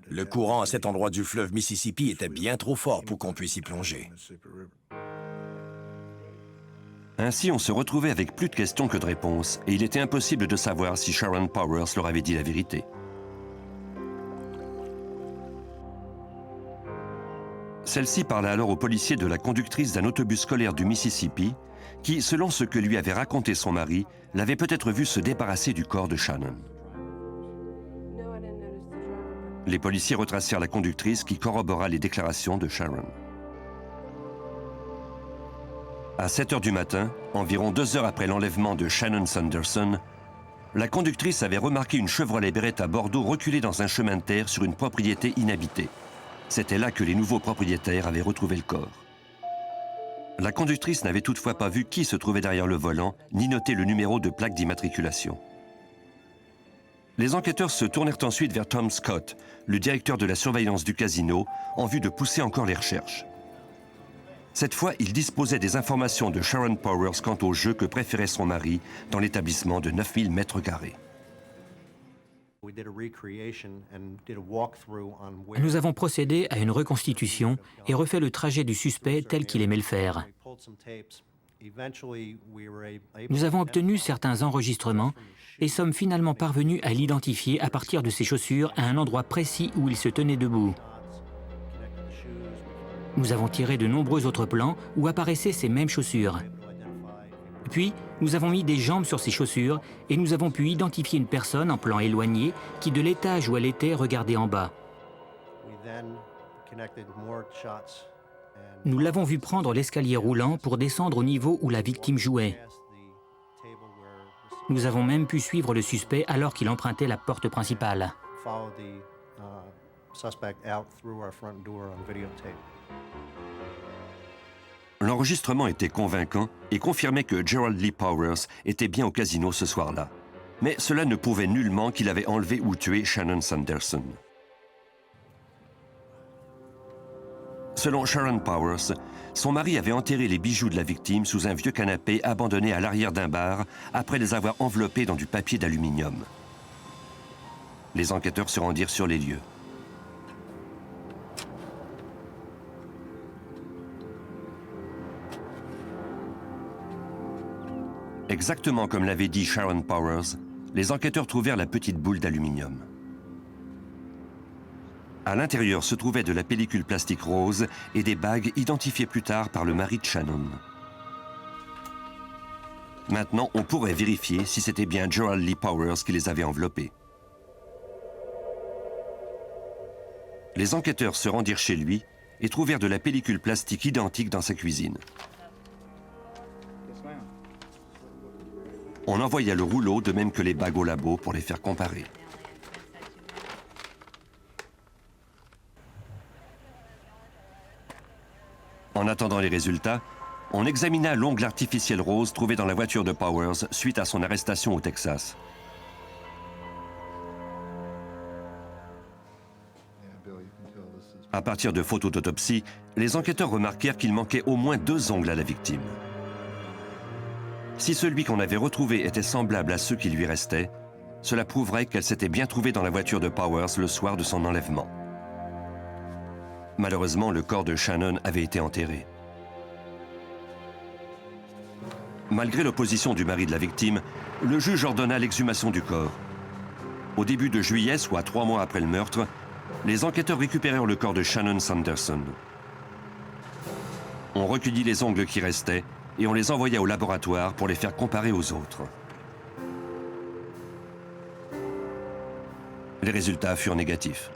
Speaker 2: Le courant à cet endroit du fleuve Mississippi était bien trop fort pour qu'on puisse y plonger.
Speaker 1: Ainsi, on se retrouvait avec plus de questions que de réponses, et il était impossible de savoir si Sharon Powers leur avait dit la vérité. Celle-ci parla alors aux policiers de la conductrice d'un autobus scolaire du Mississippi, qui, selon ce que lui avait raconté son mari, l'avait peut-être vu se débarrasser du corps de Shannon. Les policiers retracèrent la conductrice qui corrobora les déclarations de Sharon. À 7 heures du matin, environ 2 heures après l'enlèvement de Shannon Sanderson, la conductrice avait remarqué une Chevrolet Beretta Bordeaux reculer dans un chemin de terre sur une propriété inhabitée. C'était là que les nouveaux propriétaires avaient retrouvé le corps. La conductrice n'avait toutefois pas vu qui se trouvait derrière le volant, ni noté le numéro de plaque d'immatriculation. Les enquêteurs se tournèrent ensuite vers Tom Scott, le directeur de la surveillance du casino, en vue de pousser encore les recherches. Cette fois, il disposait des informations de Sharon Powers quant au jeu que préférait son mari dans l'établissement de 9000 mètres carrés.
Speaker 5: Nous avons procédé à une reconstitution et refait le trajet du suspect tel qu'il aimait le faire. Nous avons obtenu certains enregistrements et sommes finalement parvenus à l'identifier à partir de ses chaussures à un endroit précis où il se tenait debout. Nous avons tiré de nombreux autres plans où apparaissaient ces mêmes chaussures. Puis, nous avons mis des jambes sur ces chaussures et nous avons pu identifier une personne en plan éloigné qui, de l'étage où elle était, regardait en bas. Nous l'avons vu prendre l'escalier roulant pour descendre au niveau où la victime jouait. Nous avons même pu suivre le suspect alors qu'il empruntait la porte principale.
Speaker 1: L'enregistrement était convaincant et confirmait que Gerald Lee Powers était bien au casino ce soir-là. Mais cela ne prouvait nullement qu'il avait enlevé ou tué Shannon Sanderson. Selon Sharon Powers, son mari avait enterré les bijoux de la victime sous un vieux canapé abandonné à l'arrière d'un bar après les avoir enveloppés dans du papier d'aluminium. Les enquêteurs se rendirent sur les lieux. Exactement comme l'avait dit Sharon Powers, les enquêteurs trouvèrent la petite boule d'aluminium. À l'intérieur se trouvait de la pellicule plastique rose et des bagues identifiées plus tard par le mari de Shannon. Maintenant, on pourrait vérifier si c'était bien Gerald Lee Powers qui les avait enveloppées. Les enquêteurs se rendirent chez lui et trouvèrent de la pellicule plastique identique dans sa cuisine. On envoya le rouleau, de même que les bagues au labo, pour les faire comparer. En attendant les résultats, on examina l'ongle artificiel rose trouvé dans la voiture de Powers suite à son arrestation au Texas. À partir de photos d'autopsie, les enquêteurs remarquèrent qu'il manquait au moins 2 ongles à la victime. Si celui qu'on avait retrouvé était semblable à ceux qui lui restaient, cela prouverait qu'elle s'était bien trouvée dans la voiture de Powers le soir de son enlèvement. Malheureusement, le corps de Shannon avait été enterré. Malgré l'opposition du mari de la victime, le juge ordonna l'exhumation du corps. Au début de juillet, soit 3 mois après le meurtre, les enquêteurs récupérèrent le corps de Shannon Sanderson. On recueillit les ongles qui restaient et on les envoya au laboratoire pour les faire comparer aux autres. Les résultats furent négatifs.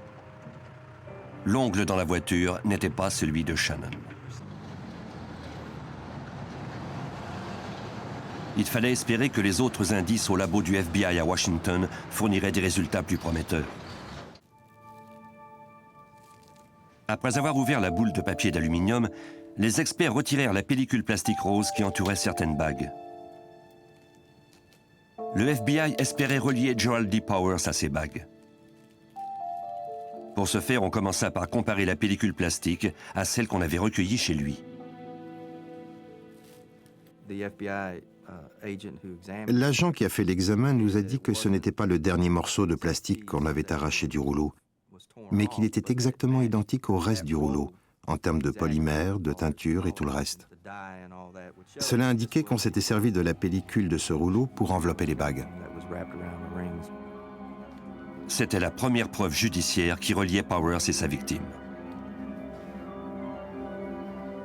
Speaker 1: L'ongle dans la voiture n'était pas celui de Shannon. Il fallait espérer que les autres indices au labo du FBI à Washington fourniraient des résultats plus prometteurs. Après avoir ouvert la boule de papier d'aluminium, les experts retirèrent la pellicule plastique rose qui entourait certaines bagues. Le FBI espérait relier Gerald D. Powers à ces bagues. Pour ce faire, on commença par comparer la pellicule plastique à celle qu'on avait recueillie chez lui.
Speaker 3: L'agent qui a fait l'examen nous a dit que ce n'était pas le dernier morceau de plastique qu'on avait arraché du rouleau, mais qu'il était exactement identique au reste du rouleau, en termes de polymère, de teinture et tout le reste. Cela indiquait qu'on s'était servi de la pellicule de ce rouleau pour envelopper les bagues.
Speaker 1: C'était la première preuve judiciaire qui reliait Powers et sa victime.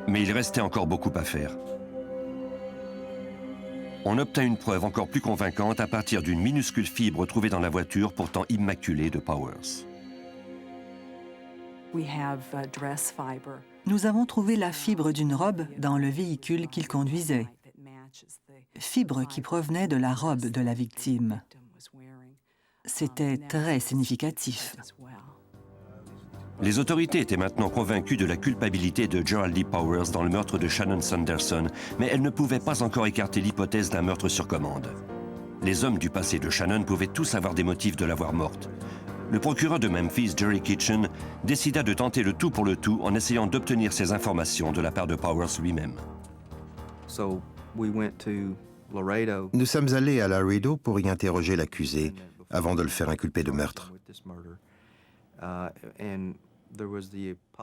Speaker 1: Mais il restait encore beaucoup à faire. On obtint une preuve encore plus convaincante à partir d'une minuscule fibre trouvée dans la voiture pourtant immaculée de Powers.
Speaker 4: Nous avons trouvé la fibre d'une robe dans le véhicule qu'il conduisait. Fibre qui provenait de la robe de la victime. C'était très significatif.
Speaker 1: Les autorités étaient maintenant convaincues de la culpabilité de Gerald D. Powers dans le meurtre de Shannon Sanderson, mais elles ne pouvaient pas encore écarter l'hypothèse d'un meurtre sur commande. Les hommes du passé de Shannon pouvaient tous avoir des motifs de l'avoir morte. Le procureur de Memphis, Jerry Kitchen, décida de tenter le tout pour le tout en essayant d'obtenir ces informations de la part de Powers lui-même.
Speaker 3: Nous sommes allés à Laredo pour y interroger l'accusé, avant de le faire inculper de meurtre.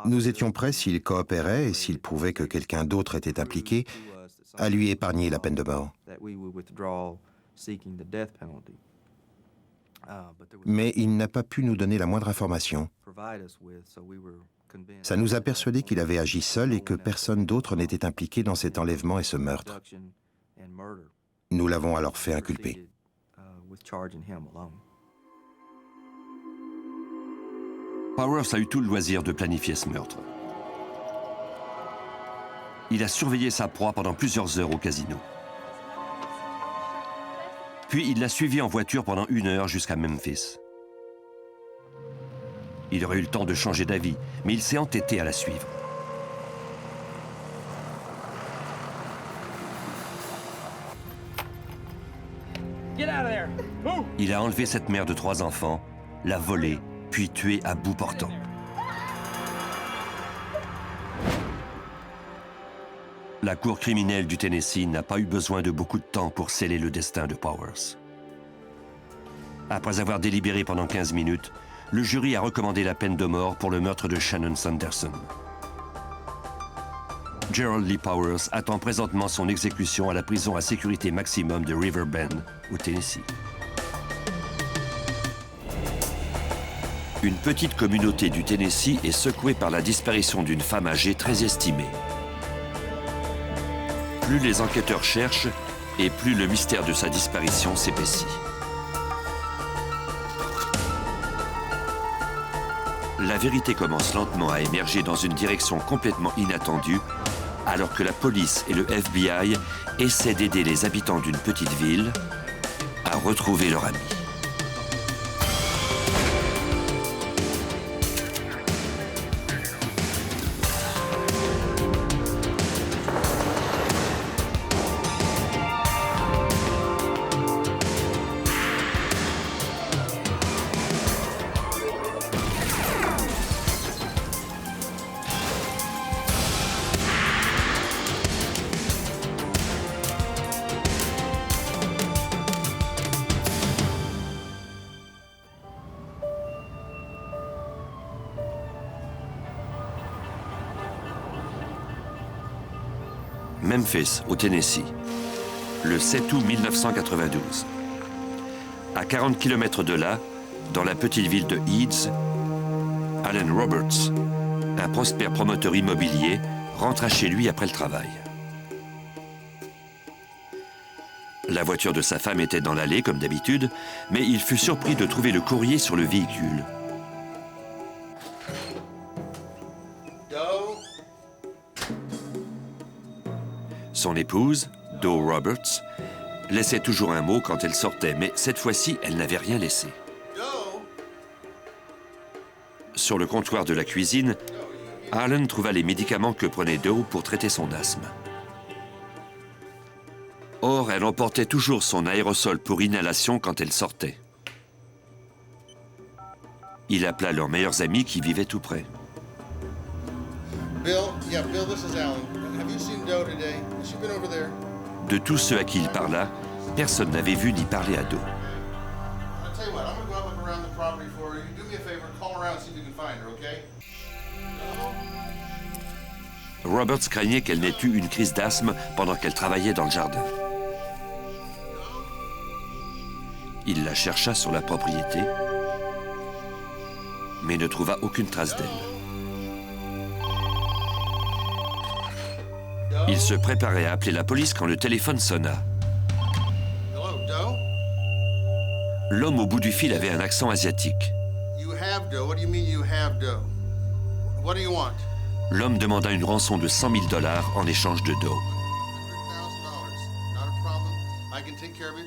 Speaker 3: Nous étions prêts, s'il coopérait et s'il prouvait que quelqu'un d'autre était impliqué, à lui épargner la peine de mort. Mais il n'a pas pu nous donner la moindre information. Ça nous a persuadés qu'il avait agi seul et que personne d'autre n'était impliqué dans cet enlèvement et ce meurtre. Nous l'avons alors fait inculper.
Speaker 1: Powers a eu tout le loisir de planifier ce meurtre. Il a surveillé sa proie pendant plusieurs heures au casino. Puis il l'a suivi en voiture pendant 1 heure jusqu'à Memphis. Il aurait eu le temps de changer d'avis, mais il s'est entêté à la suivre. Il a enlevé cette mère de 3 enfants, l'a volée, puis tuée à bout portant. La cour criminelle du Tennessee n'a pas eu besoin de beaucoup de temps pour sceller le destin de Powers. Après avoir délibéré pendant 15 minutes, le jury a recommandé la peine de mort pour le meurtre de Shannon Sanderson. Gerald Lee Powers attend présentement son exécution à la prison à sécurité maximum de River Bend, au Tennessee. Une petite communauté du Tennessee est secouée par la disparition d'une femme âgée très estimée. Plus les enquêteurs cherchent, et plus le mystère de sa disparition s'épaissit. La vérité commence lentement à émerger dans une direction complètement inattendue, alors que la police et le FBI essaient d'aider les habitants d'une petite ville à retrouver leur ami. Memphis, au Tennessee, le 7 août 1992. À 40 km de là, dans la petite ville de Eads, Alan Roberts, un prospère promoteur immobilier, rentra chez lui après le travail. La voiture de sa femme était dans l'allée, comme d'habitude, mais il fut surpris de trouver le courrier sur le véhicule. Son épouse, Do Roberts, laissait toujours un mot quand elle sortait, mais cette fois-ci, elle n'avait rien laissé. Sur le comptoir de la cuisine, Alan trouva les médicaments que prenait Do pour traiter son asthme. Or, elle emportait toujours son aérosol pour inhalation quand elle sortait. Il appela leurs meilleurs amis qui vivaient tout près.
Speaker 6: Bill, this is Alan. Have you seen Do today? Has she been over there?
Speaker 1: De tous ceux à qui il parla, personne n'avait vu ni parlé à Do.
Speaker 6: I'll tell you what, I'm gonna go out and look around the property for you. Do me a favor, call around and see if you can find her, okay?
Speaker 1: Roberts craignait qu'elle n'ait eu une crise d'asthme pendant qu'elle travaillait dans le jardin. Il la chercha sur la propriété, mais ne trouva aucune trace d'elle. Il se préparait à appeler la police quand le téléphone sonna.
Speaker 6: Hello, Do?
Speaker 1: L'homme au bout du fil avait un accent asiatique.
Speaker 6: You have Do. What do you mean you have Do? What do you want?
Speaker 1: L'homme demanda une rançon de $100 000 en échange de Do.
Speaker 6: $100,000. Not a problem. I can take care of it.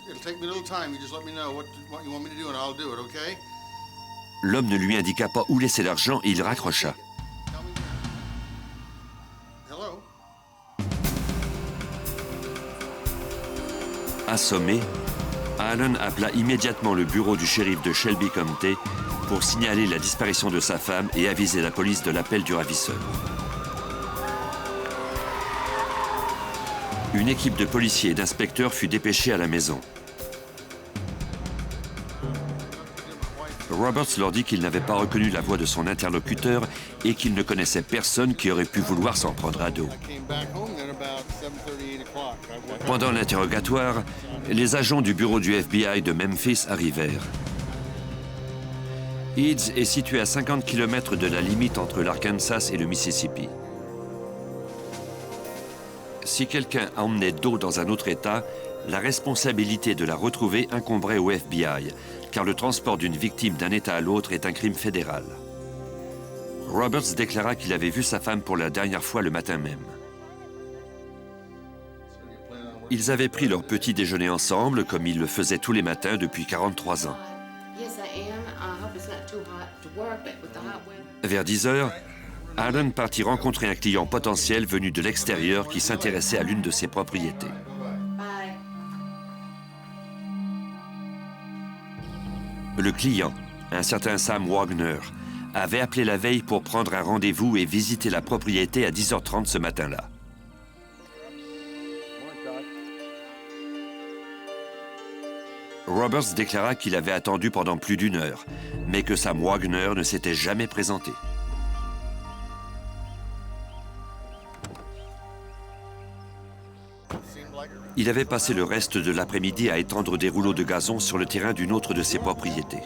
Speaker 6: It'll take me a little time. You just let me know what you want me to do and I'll do it, okay?
Speaker 1: L'homme ne lui indiqua pas où laisser l'argent et il raccrocha.
Speaker 6: Tell me where. Hello?
Speaker 1: Assommé, Alan appela immédiatement le bureau du shérif de Shelby County pour signaler la disparition de sa femme et aviser la police de l'appel du ravisseur. Une équipe de policiers et d'inspecteurs fut dépêchée à la maison. Roberts leur dit qu'il n'avait pas reconnu la voix de son interlocuteur et qu'il ne connaissait personne qui aurait pu vouloir s'en prendre à dos. Pendant l'interrogatoire, les agents du bureau du FBI de Memphis arrivèrent. Eads est situé à 50 km de la limite entre l'Arkansas et le Mississippi. Si quelqu'un emmenait Do dans un autre État, la responsabilité de la retrouver incomberait au FBI, car le transport d'une victime d'un État à l'autre est un crime fédéral. Roberts déclara qu'il avait vu sa femme pour la dernière fois le matin même. Ils avaient pris leur petit déjeuner ensemble, comme ils le faisaient tous les matins depuis 43 ans. Vers 10 heures, Alan partit rencontrer un client potentiel venu de l'extérieur qui s'intéressait à l'une de ses propriétés. Le client, un certain Sam Wagner, avait appelé la veille pour prendre un rendez-vous et visiter la propriété à 10h30 ce matin-là. Roberts déclara qu'il avait attendu pendant plus d'1 heure, mais que Sam Wagner ne s'était jamais présenté. Il avait passé le reste de l'après-midi à étendre des rouleaux de gazon sur le terrain d'une autre de ses propriétés.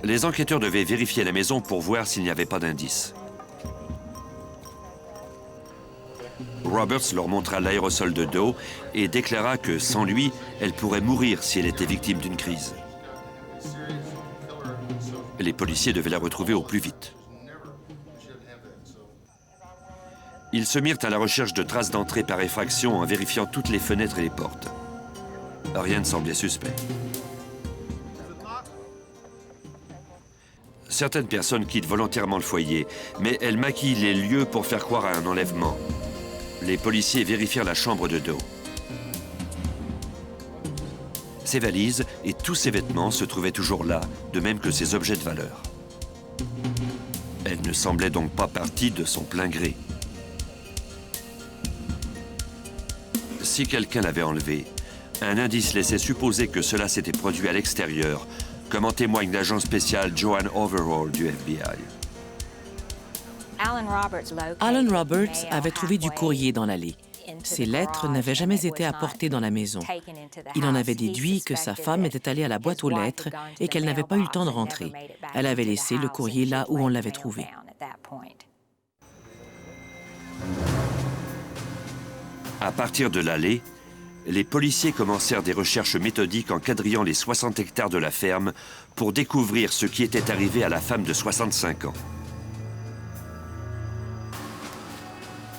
Speaker 1: Les enquêteurs devaient vérifier la maison pour voir s'il n'y avait pas d'indices. Roberts leur montra l'aérosol de Doe et déclara que sans lui, elle pourrait mourir si elle était victime d'une crise. Les policiers devaient la retrouver au plus vite. Ils se mirent à la recherche de traces d'entrée par effraction en vérifiant toutes les fenêtres et les portes. Rien ne semblait suspect. Certaines personnes quittent volontairement le foyer, mais elles maquillent les lieux pour faire croire à un enlèvement. Les policiers vérifièrent la chambre de Doe. Ses valises et tous ses vêtements se trouvaient toujours là, de même que ses objets de valeur. Elle ne semblait donc pas partie de son plein gré. Si quelqu'un l'avait enlevée, un indice laissait supposer que cela s'était produit à l'extérieur, comme en témoigne l'agent spécial Joanne Overall du FBI.
Speaker 7: Alan Roberts avait trouvé du courrier dans l'allée. Ces lettres n'avaient jamais été apportées dans la maison. Il en avait déduit que sa femme était allée à la boîte aux lettres et qu'elle n'avait pas eu le temps de rentrer. Elle avait laissé le courrier là où on l'avait trouvé.
Speaker 1: À partir de l'allée, les policiers commencèrent des recherches méthodiques en quadrillant les 60 hectares de la ferme pour découvrir ce qui était arrivé à la femme de 65 ans.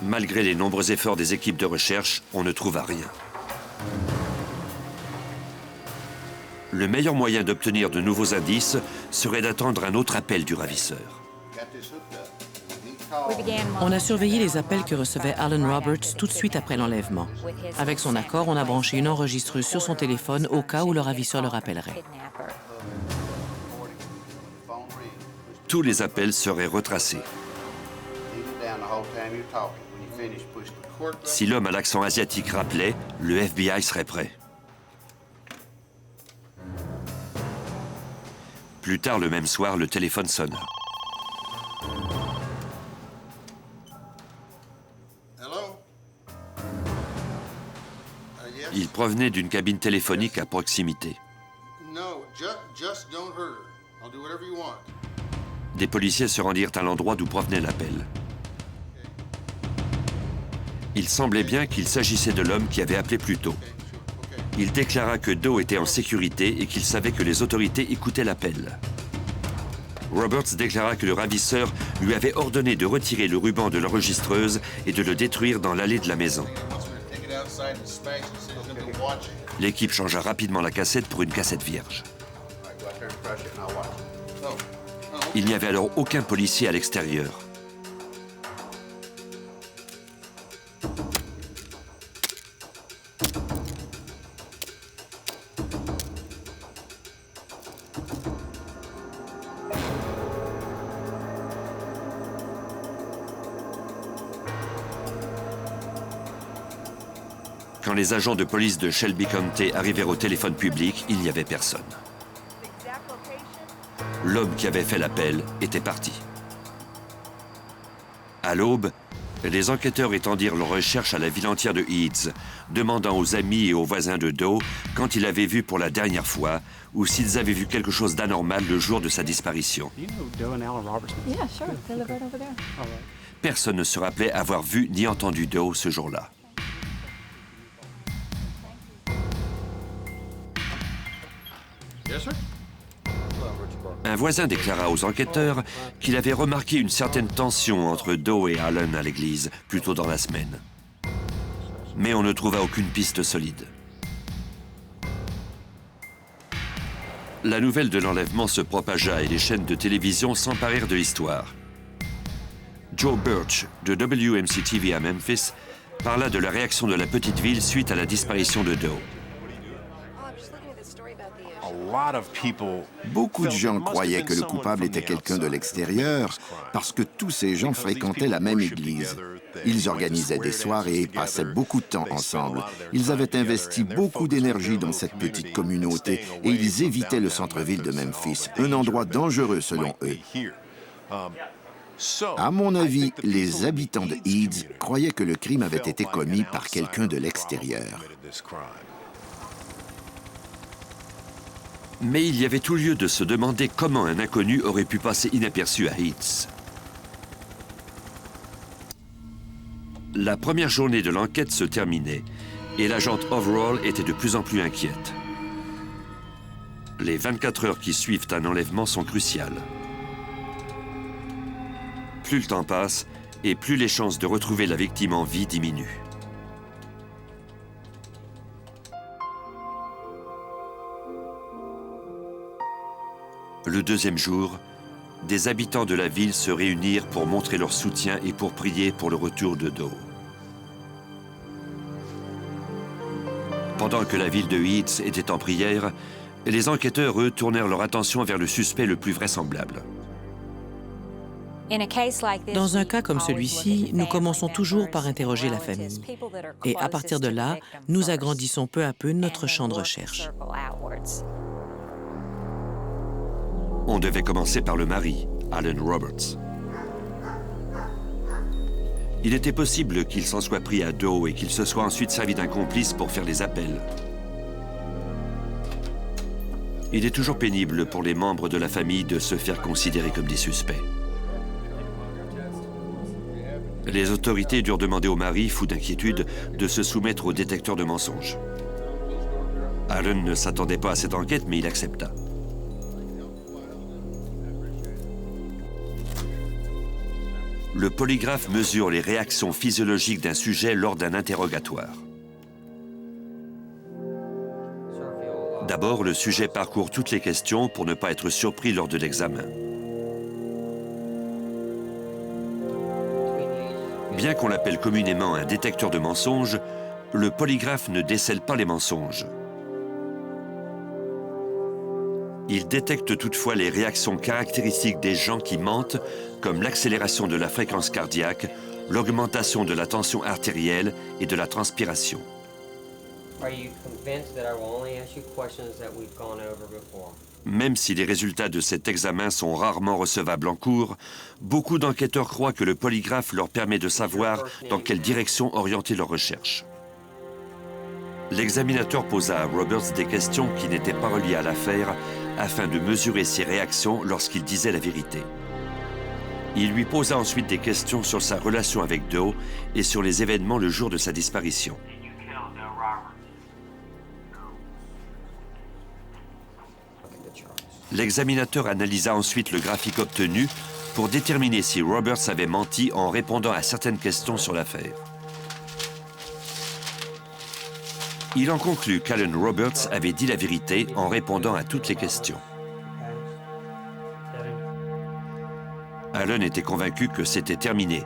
Speaker 1: Malgré les nombreux efforts des équipes de recherche, on ne trouva rien. Le meilleur moyen d'obtenir de nouveaux indices serait d'attendre un autre appel du ravisseur.
Speaker 7: On a surveillé les appels que recevait Alan Roberts tout de suite après l'enlèvement. Avec son accord, on a branché une enregistreuse sur son téléphone au cas où le ravisseur le rappellerait.
Speaker 1: Tous les appels seraient retracés. Si l'homme à l'accent asiatique rappelait, le FBI serait prêt. Plus tard le même soir, le téléphone sonna. Il provenait d'une cabine téléphonique à proximité. Des policiers se rendirent à l'endroit d'où provenait l'appel. Il semblait bien qu'il s'agissait de l'homme qui avait appelé plus tôt. Il déclara que Doe était en sécurité et qu'il savait que les autorités écoutaient l'appel. Roberts déclara que le ravisseur lui avait ordonné de retirer le ruban de l'enregistreuse et de le détruire dans l'allée de la maison. L'équipe changea rapidement la cassette pour une cassette vierge. Il n'y avait alors aucun policier à l'extérieur. Quand les agents de police de Shelby County arrivèrent au téléphone public, il n'y avait personne. L'homme qui avait fait l'appel était parti. À l'aube, les enquêteurs étendirent leurs recherches à la ville entière de Eads, demandant aux amis et aux voisins de Doe quand ils l'avaient vu pour la dernière fois ou s'ils avaient vu quelque chose d'anormal le jour de sa disparition. Personne ne se rappelait avoir vu ni entendu Doe ce jour-là. Un voisin déclara aux enquêteurs qu'il avait remarqué une certaine tension entre Doe et Alan à l'église, plus tôt dans la semaine. Mais on ne trouva aucune piste solide. La nouvelle de l'enlèvement se propagea et les chaînes de télévision s'emparèrent de l'histoire. Joe Birch, de WMC-TV à Memphis, parla de la réaction de la petite ville suite à la disparition de Doe.
Speaker 8: Beaucoup de gens croyaient que le coupable était quelqu'un de l'extérieur parce que tous ces gens fréquentaient la même église. Ils organisaient des soirées et passaient beaucoup de temps ensemble. Ils avaient investi beaucoup d'énergie dans cette petite communauté et ils évitaient le centre-ville de Memphis, un endroit dangereux selon eux. À mon avis, les habitants de Eads croyaient que le crime avait été commis par quelqu'un de l'extérieur.
Speaker 1: Mais il y avait tout lieu de se demander comment un inconnu aurait pu passer inaperçu à Heaths. La première journée de l'enquête se terminait et l'agente Overall était de plus en plus inquiète. Les 24 heures qui suivent un enlèvement sont cruciales. Plus le temps passe et plus les chances de retrouver la victime en vie diminuent. Le deuxième jour, des habitants de la ville se réunirent pour montrer leur soutien et pour prier pour le retour de Doe. Pendant que la ville de Heaths était en prière, les enquêteurs, eux, tournèrent leur attention vers le suspect le plus vraisemblable.
Speaker 7: Dans un cas comme celui-ci, nous commençons toujours par interroger la famille. Et à partir de là, nous agrandissons peu à peu notre champ de recherche.
Speaker 1: On devait commencer par le mari, Alan Roberts. Il était possible qu'il s'en soit pris à Doe et qu'il se soit ensuite servi d'un complice pour faire les appels. Il est toujours pénible pour les membres de la famille de se faire considérer comme des suspects. Les autorités durent demander au mari, fou d'inquiétude, de se soumettre au détecteur de mensonges. Alan ne s'attendait pas à cette enquête, mais il accepta. Le polygraphe mesure les réactions physiologiques d'un sujet lors d'un interrogatoire. D'abord, le sujet parcourt toutes les questions pour ne pas être surpris lors de l'examen. Bien qu'on l'appelle communément un détecteur de mensonges, le polygraphe ne décèle pas les mensonges. Il détecte toutefois les réactions caractéristiques des gens qui mentent, comme l'accélération de la fréquence cardiaque, l'augmentation de la tension artérielle et de la transpiration. Même si les résultats de cet examen sont rarement recevables en cours, beaucoup d'enquêteurs croient que le polygraphe leur permet de savoir dans quelle direction orienter leurs recherches. L'examinateur posa à Roberts des questions qui n'étaient pas reliées à l'affaire afin de mesurer ses réactions lorsqu'il disait la vérité. Il lui posa ensuite des questions sur sa relation avec Doe et sur les événements le jour de sa disparition. L'examinateur analysa ensuite le graphique obtenu pour déterminer si Roberts avait menti en répondant à certaines questions sur l'affaire. Il en conclut qu'Alan Roberts avait dit la vérité en répondant à toutes les questions. Alan était convaincu que c'était terminé.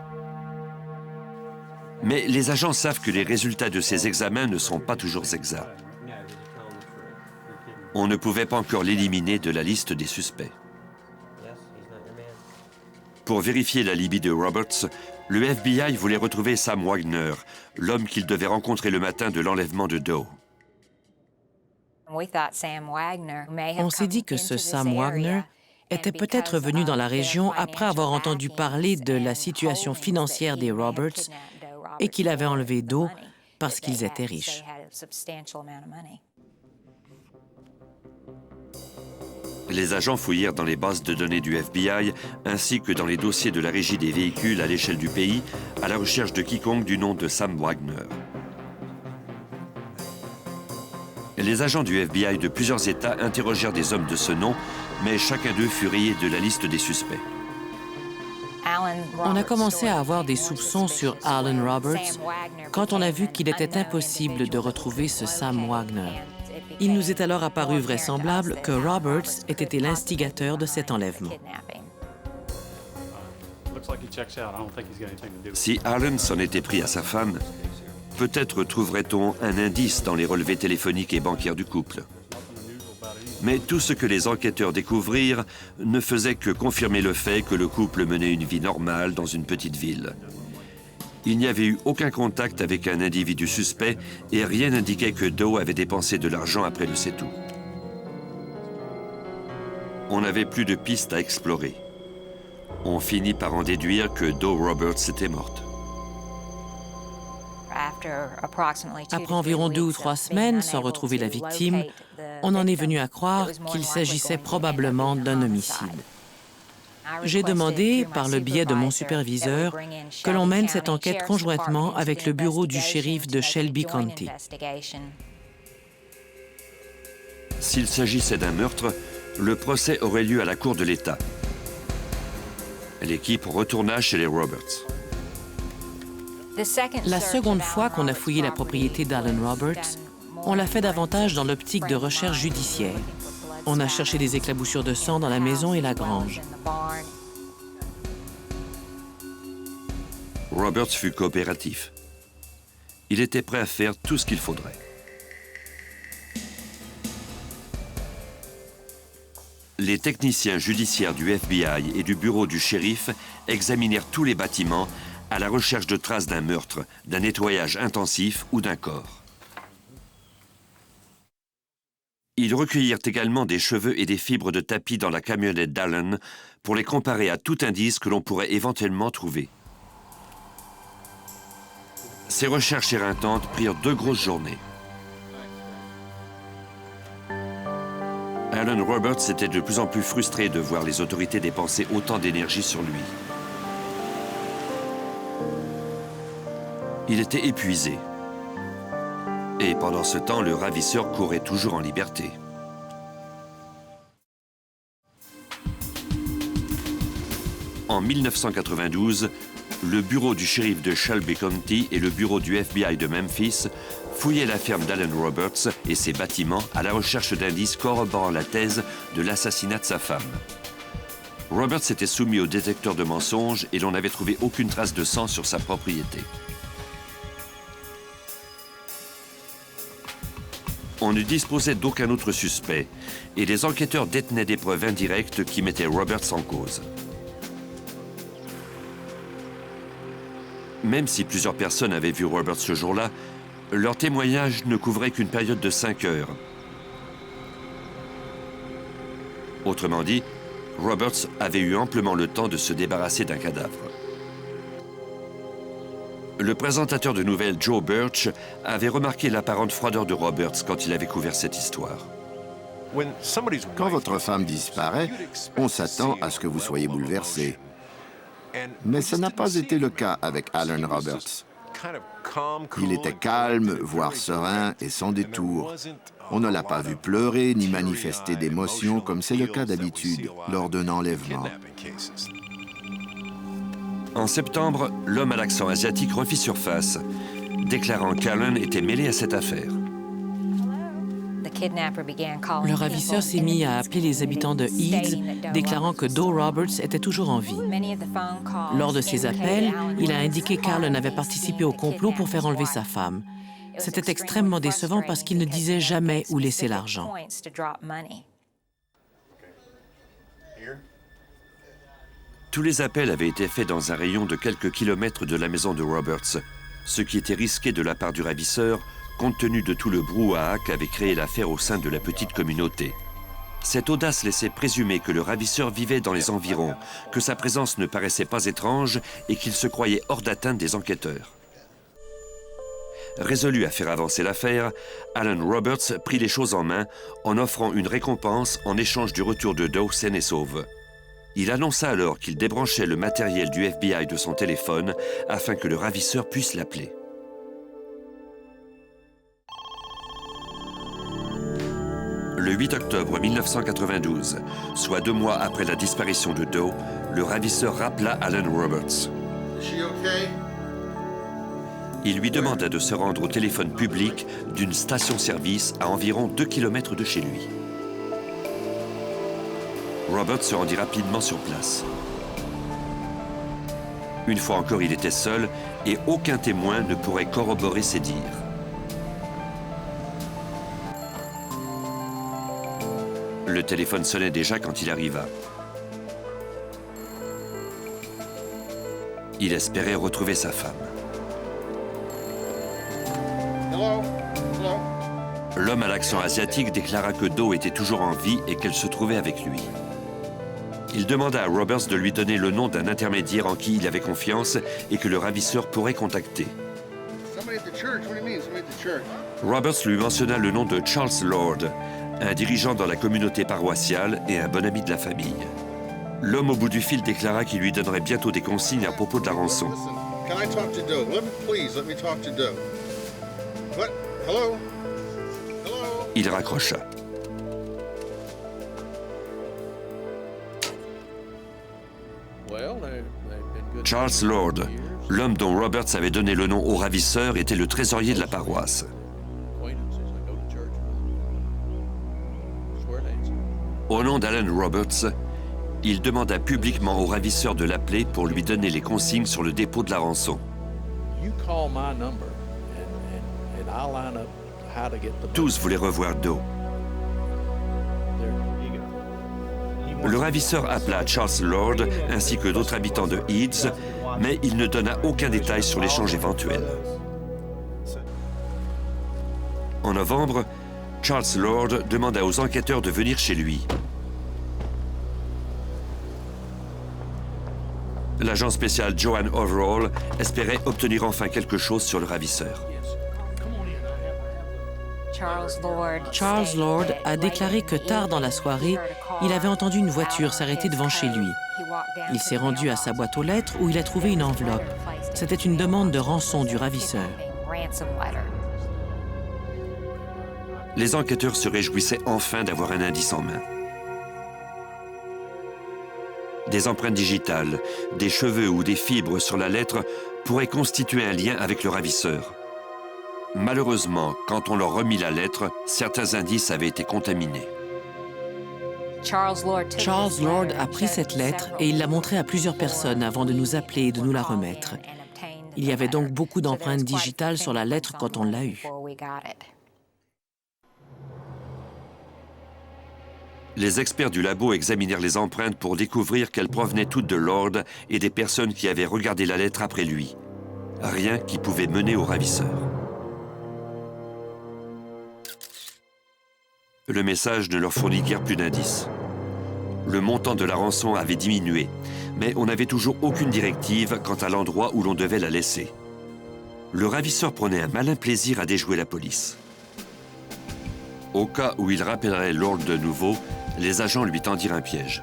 Speaker 1: Mais les agents savent que les résultats de ces examens ne sont pas toujours exacts. On ne pouvait pas encore l'éliminer de la liste des suspects. Pour vérifier l'alibi de Roberts, le FBI voulait retrouver Sam Wagner, l'homme qu'il devait rencontrer le matin de l'enlèvement de Doe.
Speaker 7: On s'est dit que ce Sam Wagner était peut-être venu dans la région après avoir entendu parler de la situation financière des Roberts et qu'il avait enlevé Doe parce qu'ils étaient riches.
Speaker 1: Les agents fouillèrent dans les bases de données du FBI ainsi que dans les dossiers de la Régie des véhicules à l'échelle du pays à la recherche de quiconque du nom de Sam Wagner. Les agents du FBI de plusieurs États interrogèrent des hommes de ce nom, mais chacun d'eux fut rayé de la liste des suspects.
Speaker 7: On a commencé à avoir des soupçons sur Alan Roberts quand on a vu qu'il était impossible de retrouver ce Sam Wagner. Il nous est alors apparu vraisemblable que Roberts ait été l'instigateur de cet enlèvement.
Speaker 1: Si Alan s'en était pris à sa femme, peut-être trouverait-on un indice dans les relevés téléphoniques et bancaires du couple. Mais tout ce que les enquêteurs découvrirent ne faisait que confirmer le fait que le couple menait une vie normale dans une petite ville. Il n'y avait eu aucun contact avec un individu suspect et rien n'indiquait que Doe avait dépensé de l'argent après le c'est-tout. On n'avait plus de pistes à explorer. On finit par en déduire que Doe Roberts était morte.
Speaker 7: Après environ 2 ou 3 semaines sans retrouver la victime, on en est venu à croire qu'il s'agissait probablement d'un homicide. J'ai demandé, par le biais de mon superviseur, que l'on mène cette enquête conjointement avec le bureau du shérif de Shelby County.
Speaker 1: S'il s'agissait d'un meurtre, le procès aurait lieu à la cour de l'État. L'équipe retourna chez les Roberts.
Speaker 7: La seconde fois qu'on a fouillé la propriété d'Alan Roberts, on l'a fait davantage dans l'optique de recherche judiciaire. On a cherché des éclaboussures de sang dans la maison et la grange.
Speaker 1: Roberts fut coopératif. Il était prêt à faire tout ce qu'il faudrait. Les techniciens judiciaires du FBI et du bureau du shérif examinèrent tous les bâtiments à la recherche de traces d'un meurtre, d'un nettoyage intensif ou d'un corps. Ils recueillirent également des cheveux et des fibres de tapis dans la camionnette d'Alan pour les comparer à tout indice que l'on pourrait éventuellement trouver. Ces recherches éreintantes prirent 2 grosses journées. Alan Roberts était de plus en plus frustré de voir les autorités dépenser autant d'énergie sur lui. Il était épuisé. Et pendant ce temps, le ravisseur courait toujours en liberté. En 1992, le bureau du shérif de Shelby County et le bureau du FBI de Memphis fouillaient la ferme d'Alan Roberts et ses bâtiments à la recherche d'indices corroborant la thèse de l'assassinat de sa femme. Roberts était soumis au détecteur de mensonges et l'on n'avait trouvé aucune trace de sang sur sa propriété. On ne disposait d'aucun autre suspect et les enquêteurs détenaient des preuves indirectes qui mettaient Roberts en cause. Même si plusieurs personnes avaient vu Roberts ce jour-là, leur témoignage ne couvrait qu'une période de 5 heures. Autrement dit, Roberts avait eu amplement le temps de se débarrasser d'un cadavre. Le présentateur de nouvelles Joe Birch avait remarqué l'apparente froideur de Roberts quand il avait couvert cette histoire.
Speaker 8: Quand votre femme disparaît, on s'attend à ce que vous soyez bouleversé. Mais ça n'a pas été le cas avec Alan Roberts. Il était calme, voire serein et sans détour. On ne l'a pas vu pleurer ni manifester d'émotion comme c'est le cas d'habitude lors d'un enlèvement.
Speaker 1: En septembre, l'homme à l'accent asiatique refit surface, déclarant qu'Alan était mêlé à cette affaire.
Speaker 7: Le ravisseur s'est mis à appeler les habitants de Eads, déclarant que Doe Roberts était toujours en vie. Lors de ces appels, il a indiqué qu'Alan avait participé au complot pour faire enlever sa femme. C'était extrêmement décevant parce qu'il ne disait jamais où laisser l'argent.
Speaker 1: Tous les appels avaient été faits dans un rayon de quelques kilomètres de la maison de Roberts, ce qui était risqué de la part du ravisseur, compte tenu de tout le brouhaha qu'avait créé l'affaire au sein de la petite communauté. Cette audace laissait présumer que le ravisseur vivait dans les environs, que sa présence ne paraissait pas étrange et qu'il se croyait hors d'atteinte des enquêteurs. Résolu à faire avancer l'affaire, Alan Roberts prit les choses en main en offrant une récompense en échange du retour de Doe saine et sauve. Il annonça alors qu'il débranchait le matériel du FBI de son téléphone afin que le ravisseur puisse l'appeler. Le 8 octobre 1992, soit 2 mois après la disparition de Doe, le ravisseur rappela Alan Roberts. Il lui demanda de se rendre au téléphone public d'une station-service à environ 2 km de chez lui. Roberts se rendit rapidement sur place. Une fois encore, il était seul et aucun témoin ne pourrait corroborer ses dires. Le téléphone sonnait déjà quand il arriva. Il espérait retrouver sa femme. L'homme à l'accent asiatique déclara que Doe était toujours en vie et qu'elle se trouvait avec lui. Il demanda à Roberts de lui donner le nom d'un intermédiaire en qui il avait confiance et que le ravisseur pourrait contacter. Roberts lui mentionna le nom de Charles Lord, un dirigeant dans la communauté paroissiale et un bon ami de la famille. L'homme au bout du fil déclara qu'il lui donnerait bientôt des consignes à propos de la rançon. Il raccrocha. Charles Lord, l'homme dont Roberts avait donné le nom au ravisseur, était le trésorier de la paroisse. Au nom d'Alan Roberts, il demanda publiquement au ravisseur de l'appeler pour lui donner les consignes sur le dépôt de la rançon. Tous voulaient revoir Doe. Le ravisseur appela Charles Lord ainsi que d'autres habitants de Eads, mais il ne donna aucun détail sur l'échange éventuel. En novembre, Charles Lord demanda aux enquêteurs de venir chez lui. L'agent spécial Joanne Overall espérait obtenir enfin quelque chose sur le ravisseur.
Speaker 7: Charles Lord a déclaré que tard dans la soirée, il avait entendu une voiture s'arrêter devant chez lui. Il s'est rendu à sa boîte aux lettres où il a trouvé une enveloppe. C'était une demande de rançon du ravisseur.
Speaker 1: Les enquêteurs se réjouissaient enfin d'avoir un indice en main. Des empreintes digitales, des cheveux ou des fibres sur la lettre pourraient constituer un lien avec le ravisseur. Malheureusement, quand on leur remit la lettre, certains indices avaient été contaminés.
Speaker 7: Charles Lord a pris cette lettre et il l'a montrée à plusieurs personnes avant de nous appeler et de nous la remettre. Il y avait donc beaucoup d'empreintes digitales sur la lettre quand on l'a eue.
Speaker 1: Les experts du labo examinèrent les empreintes pour découvrir qu'elles provenaient toutes de Lord et des personnes qui avaient regardé la lettre après lui. Rien qui pouvait mener au ravisseur. Le message ne leur fournit guère plus d'indices. Le montant de la rançon avait diminué, mais on n'avait toujours aucune directive quant à l'endroit où l'on devait la laisser. Le ravisseur prenait un malin plaisir à déjouer la police. Au cas où il rappellerait Lord de nouveau, les agents lui tendirent un piège.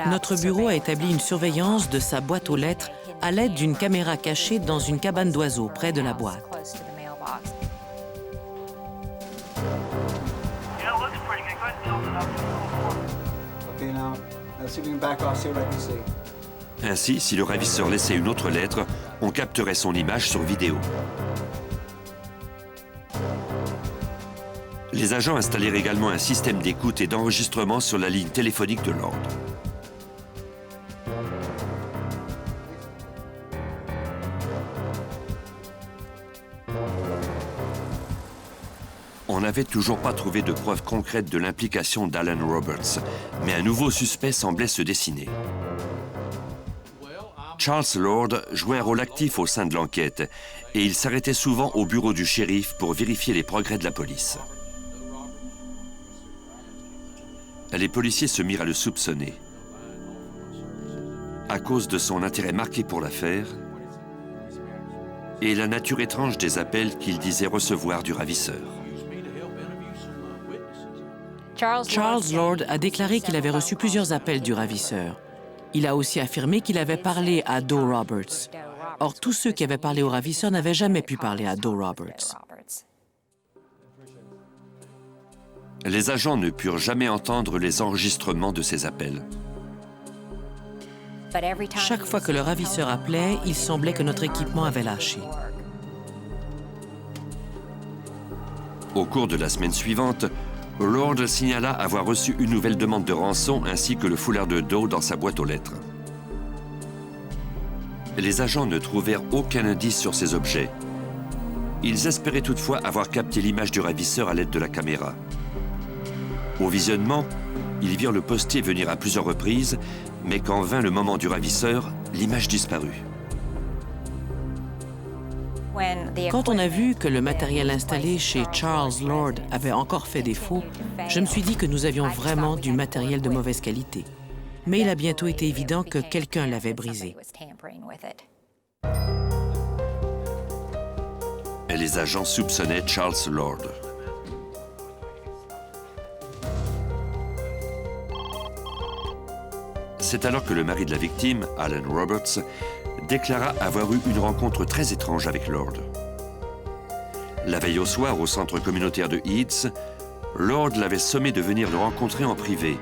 Speaker 7: Notre bureau a établi une surveillance de sa boîte aux lettres à l'aide d'une caméra cachée dans une cabane d'oiseaux près de la boîte.
Speaker 1: Ainsi, si le ravisseur laissait une autre lettre, on capterait son image sur vidéo. Les agents installèrent également un système d'écoute et d'enregistrement sur la ligne téléphonique de Lord. On n'avait toujours pas trouvé de preuves concrètes de l'implication d'Alan Roberts, mais un nouveau suspect semblait se dessiner. Charles Lord jouait un rôle actif au sein de l'enquête et il s'arrêtait souvent au bureau du shérif pour vérifier les progrès de la police. Les policiers se mirent à le soupçonner. À cause de son intérêt marqué pour l'affaire et la nature étrange des appels qu'il disait recevoir du ravisseur.
Speaker 7: Charles Lord a déclaré qu'il avait reçu plusieurs appels du ravisseur. Il a aussi affirmé qu'il avait parlé à Doe Roberts. Or, tous ceux qui avaient parlé au ravisseur n'avaient jamais pu parler à Doe Roberts.
Speaker 1: Les agents ne purent jamais entendre les enregistrements de ces appels.
Speaker 7: Chaque fois que le ravisseur appelait, il semblait que notre équipement avait lâché.
Speaker 1: Au cours de la semaine suivante, Lord signala avoir reçu une nouvelle demande de rançon ainsi que le foulard de Doe dans sa boîte aux lettres. Les agents ne trouvèrent aucun indice sur ces objets. Ils espéraient toutefois avoir capté l'image du ravisseur à l'aide de la caméra. Au visionnement, ils virent le postier venir à plusieurs reprises, mais quand vint le moment du ravisseur, l'image disparut.
Speaker 7: Quand on a vu que le matériel installé chez Charles Lord avait encore fait défaut, je me suis dit que nous avions vraiment du matériel de mauvaise qualité. mais il a bientôt été évident que quelqu'un l'avait brisé.
Speaker 1: Et les agents soupçonnaient Charles Lord. C'est alors que le mari de la victime, Alan Roberts, déclara avoir eu une rencontre très étrange avec Lord. La veille au soir, au centre communautaire de Eads, Lord l'avait sommé de venir le rencontrer en privé.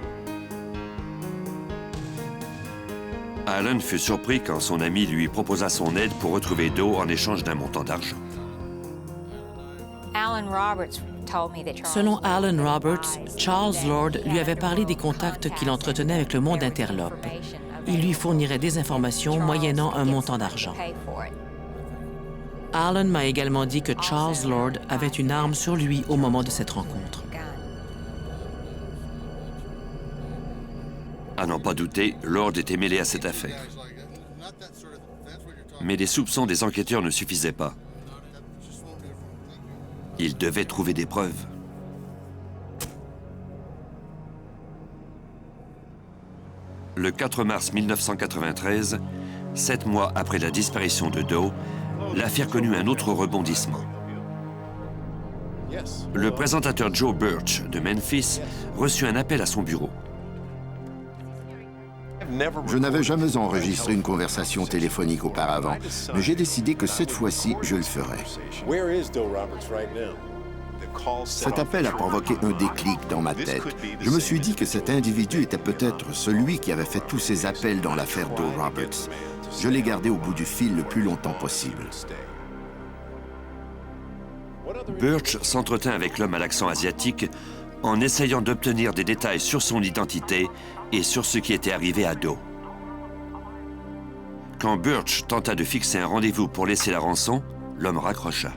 Speaker 1: Alan fut surpris quand son ami lui proposa son aide pour retrouver Doe en échange d'un montant d'argent.
Speaker 7: Selon Alan Roberts, Charles Lord lui avait parlé des contacts qu'il entretenait avec le monde interlope. Il lui fournirait des informations moyennant un montant d'argent. Alan m'a également dit que Charles Lord avait une arme sur lui au moment de cette rencontre.
Speaker 1: À n'en pas douter, Lord était mêlé à cette affaire. Mais les soupçons des enquêteurs ne suffisaient pas. Ils devaient trouver des preuves. Le 4 mars 1993, 7 mois après la disparition de Doe, l'affaire connut un autre rebondissement. Le présentateur Joe Birch de Memphis reçut un appel à son bureau.
Speaker 8: Je n'avais jamais enregistré une conversation téléphonique auparavant, mais j'ai décidé que cette fois-ci, je le ferais. Cet appel a provoqué un déclic dans ma tête. Je me suis dit que cet individu était peut-être celui qui avait fait tous ces appels dans l'affaire Doe Roberts. Je l'ai gardé au bout du fil le plus longtemps possible.
Speaker 1: Birch s'entretint avec l'homme à l'accent asiatique en essayant d'obtenir des détails sur son identité et sur ce qui était arrivé à Doe. Quand Birch tenta de fixer un rendez-vous pour laisser la rançon, l'homme raccrocha.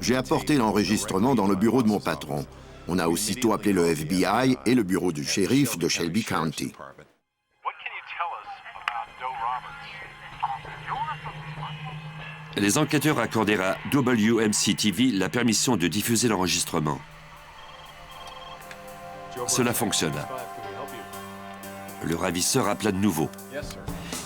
Speaker 8: J'ai apporté l'enregistrement dans le bureau de mon patron. On a aussitôt appelé le FBI et le bureau du shérif de Shelby County.
Speaker 1: Les enquêteurs accordèrent à WMC-TV la permission de diffuser l'enregistrement. Cela fonctionna. Le ravisseur appela de nouveau.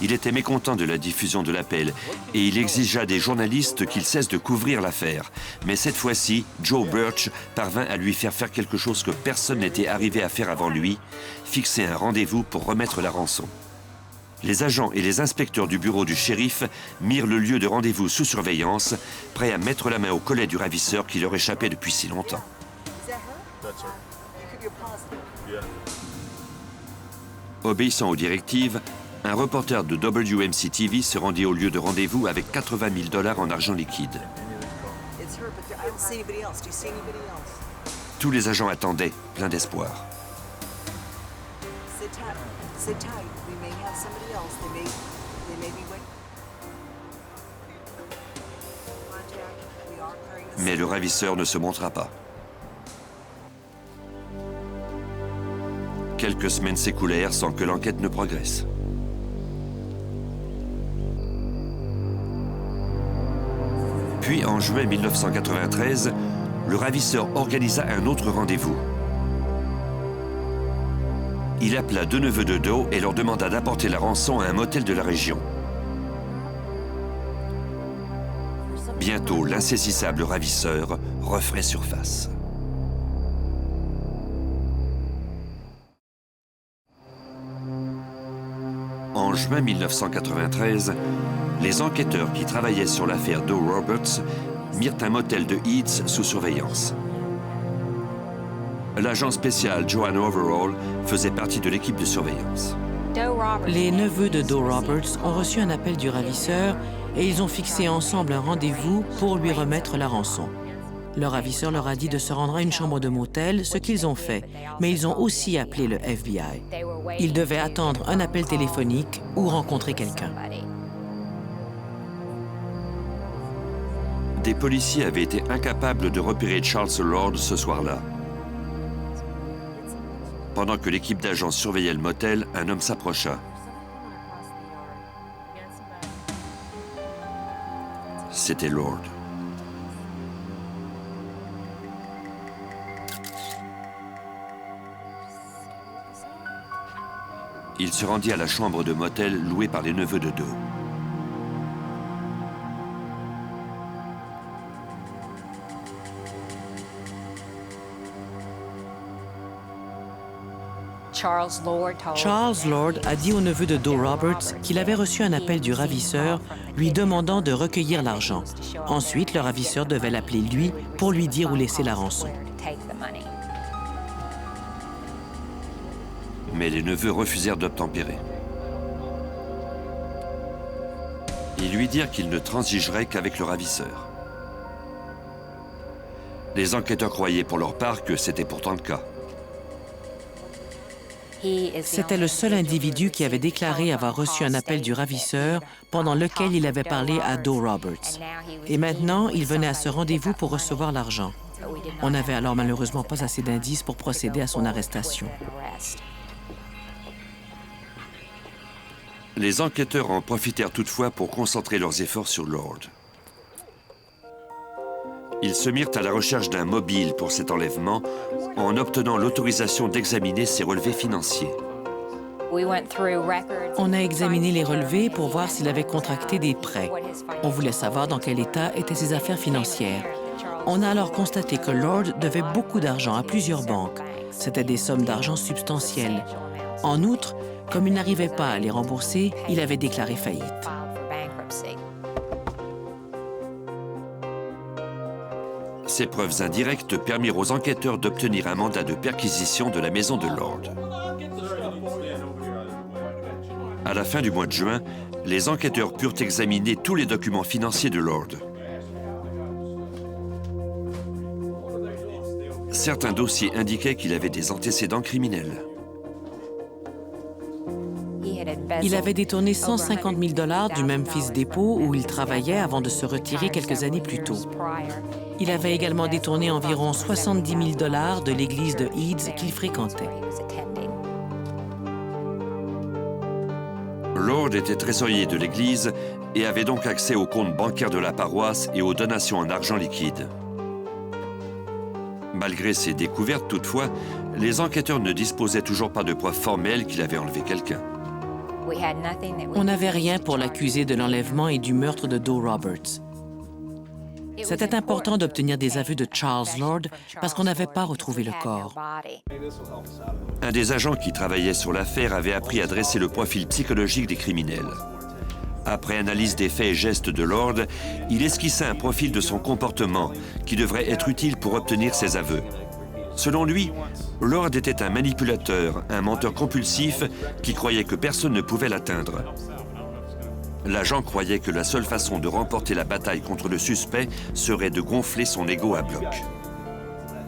Speaker 1: Il était mécontent de la diffusion de l'appel et il exigea des journalistes qu'ils cessent de couvrir l'affaire. Mais cette fois-ci, Joe Birch parvint à lui faire quelque chose que personne n'était arrivé à faire avant lui, fixer un rendez-vous pour remettre la rançon. Les agents et les inspecteurs du bureau du shérif mirent le lieu de rendez-vous sous surveillance, prêts à mettre la main au collet du ravisseur qui leur échappait depuis si longtemps. Obéissant aux directives, un reporter de WMC-TV se rendit au lieu de rendez-vous avec 80 000 $ en argent liquide. Tous les agents attendaient, pleins d'espoir. Mais le ravisseur ne se montra pas. Quelques semaines s'écoulèrent sans que l'enquête ne progresse. Puis, en juin 1993, le ravisseur organisa un autre rendez-vous. Il appela deux neveux de Doe et leur demanda d'apporter la rançon à un motel de la région. Bientôt, l'insaisissable ravisseur referait surface. En juin 1993, les enquêteurs qui travaillaient sur l'affaire Doe Roberts mirent un motel de Eads sous surveillance. L'agent spécial Joanne Overall faisait partie de l'équipe de surveillance.
Speaker 7: Les neveux de Doe Roberts ont reçu un appel du ravisseur et ils ont fixé ensemble un rendez-vous pour lui remettre la rançon. Le ravisseur leur a dit de se rendre à une chambre de motel, ce qu'ils ont fait, mais ils ont aussi appelé le FBI. Ils devaient attendre un appel téléphonique ou rencontrer quelqu'un.
Speaker 1: Des policiers avaient été incapables de repérer Charles Lord ce soir-là. Pendant que l'équipe d'agents surveillait le motel, un homme s'approcha. C'était Lord. il se rendit à la chambre de motel louée par les neveux de Doe.
Speaker 7: Charles Lord a dit au neveu de Doe Roberts qu'il avait reçu un appel du ravisseur lui demandant de recueillir l'argent. Ensuite, le ravisseur devait l'appeler lui pour lui dire où laisser la rançon.
Speaker 1: Mais les neveux refusèrent d'obtempérer. Ils lui dirent qu'ils ne transigeraient qu'avec le ravisseur. Les enquêteurs croyaient pour leur part que c'était pourtant le cas.
Speaker 7: C'était le seul individu qui avait déclaré avoir reçu un appel du ravisseur pendant lequel il avait parlé à Doe Roberts. Et maintenant, il venait à ce rendez-vous pour recevoir l'argent. On n'avait alors malheureusement pas assez d'indices pour procéder à son arrestation.
Speaker 1: Les enquêteurs en profitèrent toutefois pour concentrer leurs efforts sur Lord. Ils se mirent à la recherche d'un mobile pour cet enlèvement en obtenant l'autorisation d'examiner ses relevés financiers.
Speaker 7: On a examiné les relevés pour voir s'il avait contracté des prêts. On voulait savoir dans quel état étaient ses affaires financières. On a alors constaté que Lord devait beaucoup d'argent à plusieurs banques. C'était des sommes d'argent substantielles. En outre, comme il n'arrivait pas à les rembourser, il avait déclaré faillite.
Speaker 1: Ces preuves indirectes permirent aux enquêteurs d'obtenir un mandat de perquisition de la maison de Lord. À la fin du mois de juin, les enquêteurs purent examiner tous les documents financiers de Lord. Certains dossiers indiquaient qu'il avait des antécédents criminels.
Speaker 7: Il avait détourné 150 000 $ du Memphis dépôt où il travaillait avant de se retirer quelques années plus tôt. Il avait également détourné environ 70 000 $ de l'église de Eads qu'il fréquentait.
Speaker 1: Lord était trésorier de l'église et avait donc accès aux comptes bancaires de la paroisse et aux donations en argent liquide. Malgré ces découvertes, toutefois, les enquêteurs ne disposaient toujours pas de preuves formelles qu'il avait enlevé quelqu'un.
Speaker 7: On n'avait rien pour l'accuser de l'enlèvement et du meurtre de Doe Roberts. C'était important d'obtenir des aveux de Charles Lord parce qu'on n'avait pas retrouvé le corps.
Speaker 1: Un des agents qui travaillait sur l'affaire avait appris à dresser le profil psychologique des criminels. Après analyse des faits et gestes de Lord, il esquissa un profil de son comportement qui devrait être utile pour obtenir ses aveux. Selon lui, Lord était un manipulateur, un menteur compulsif qui croyait que personne ne pouvait l'atteindre. L'agent croyait que la seule façon de remporter la bataille contre le suspect serait de gonfler son ego à bloc.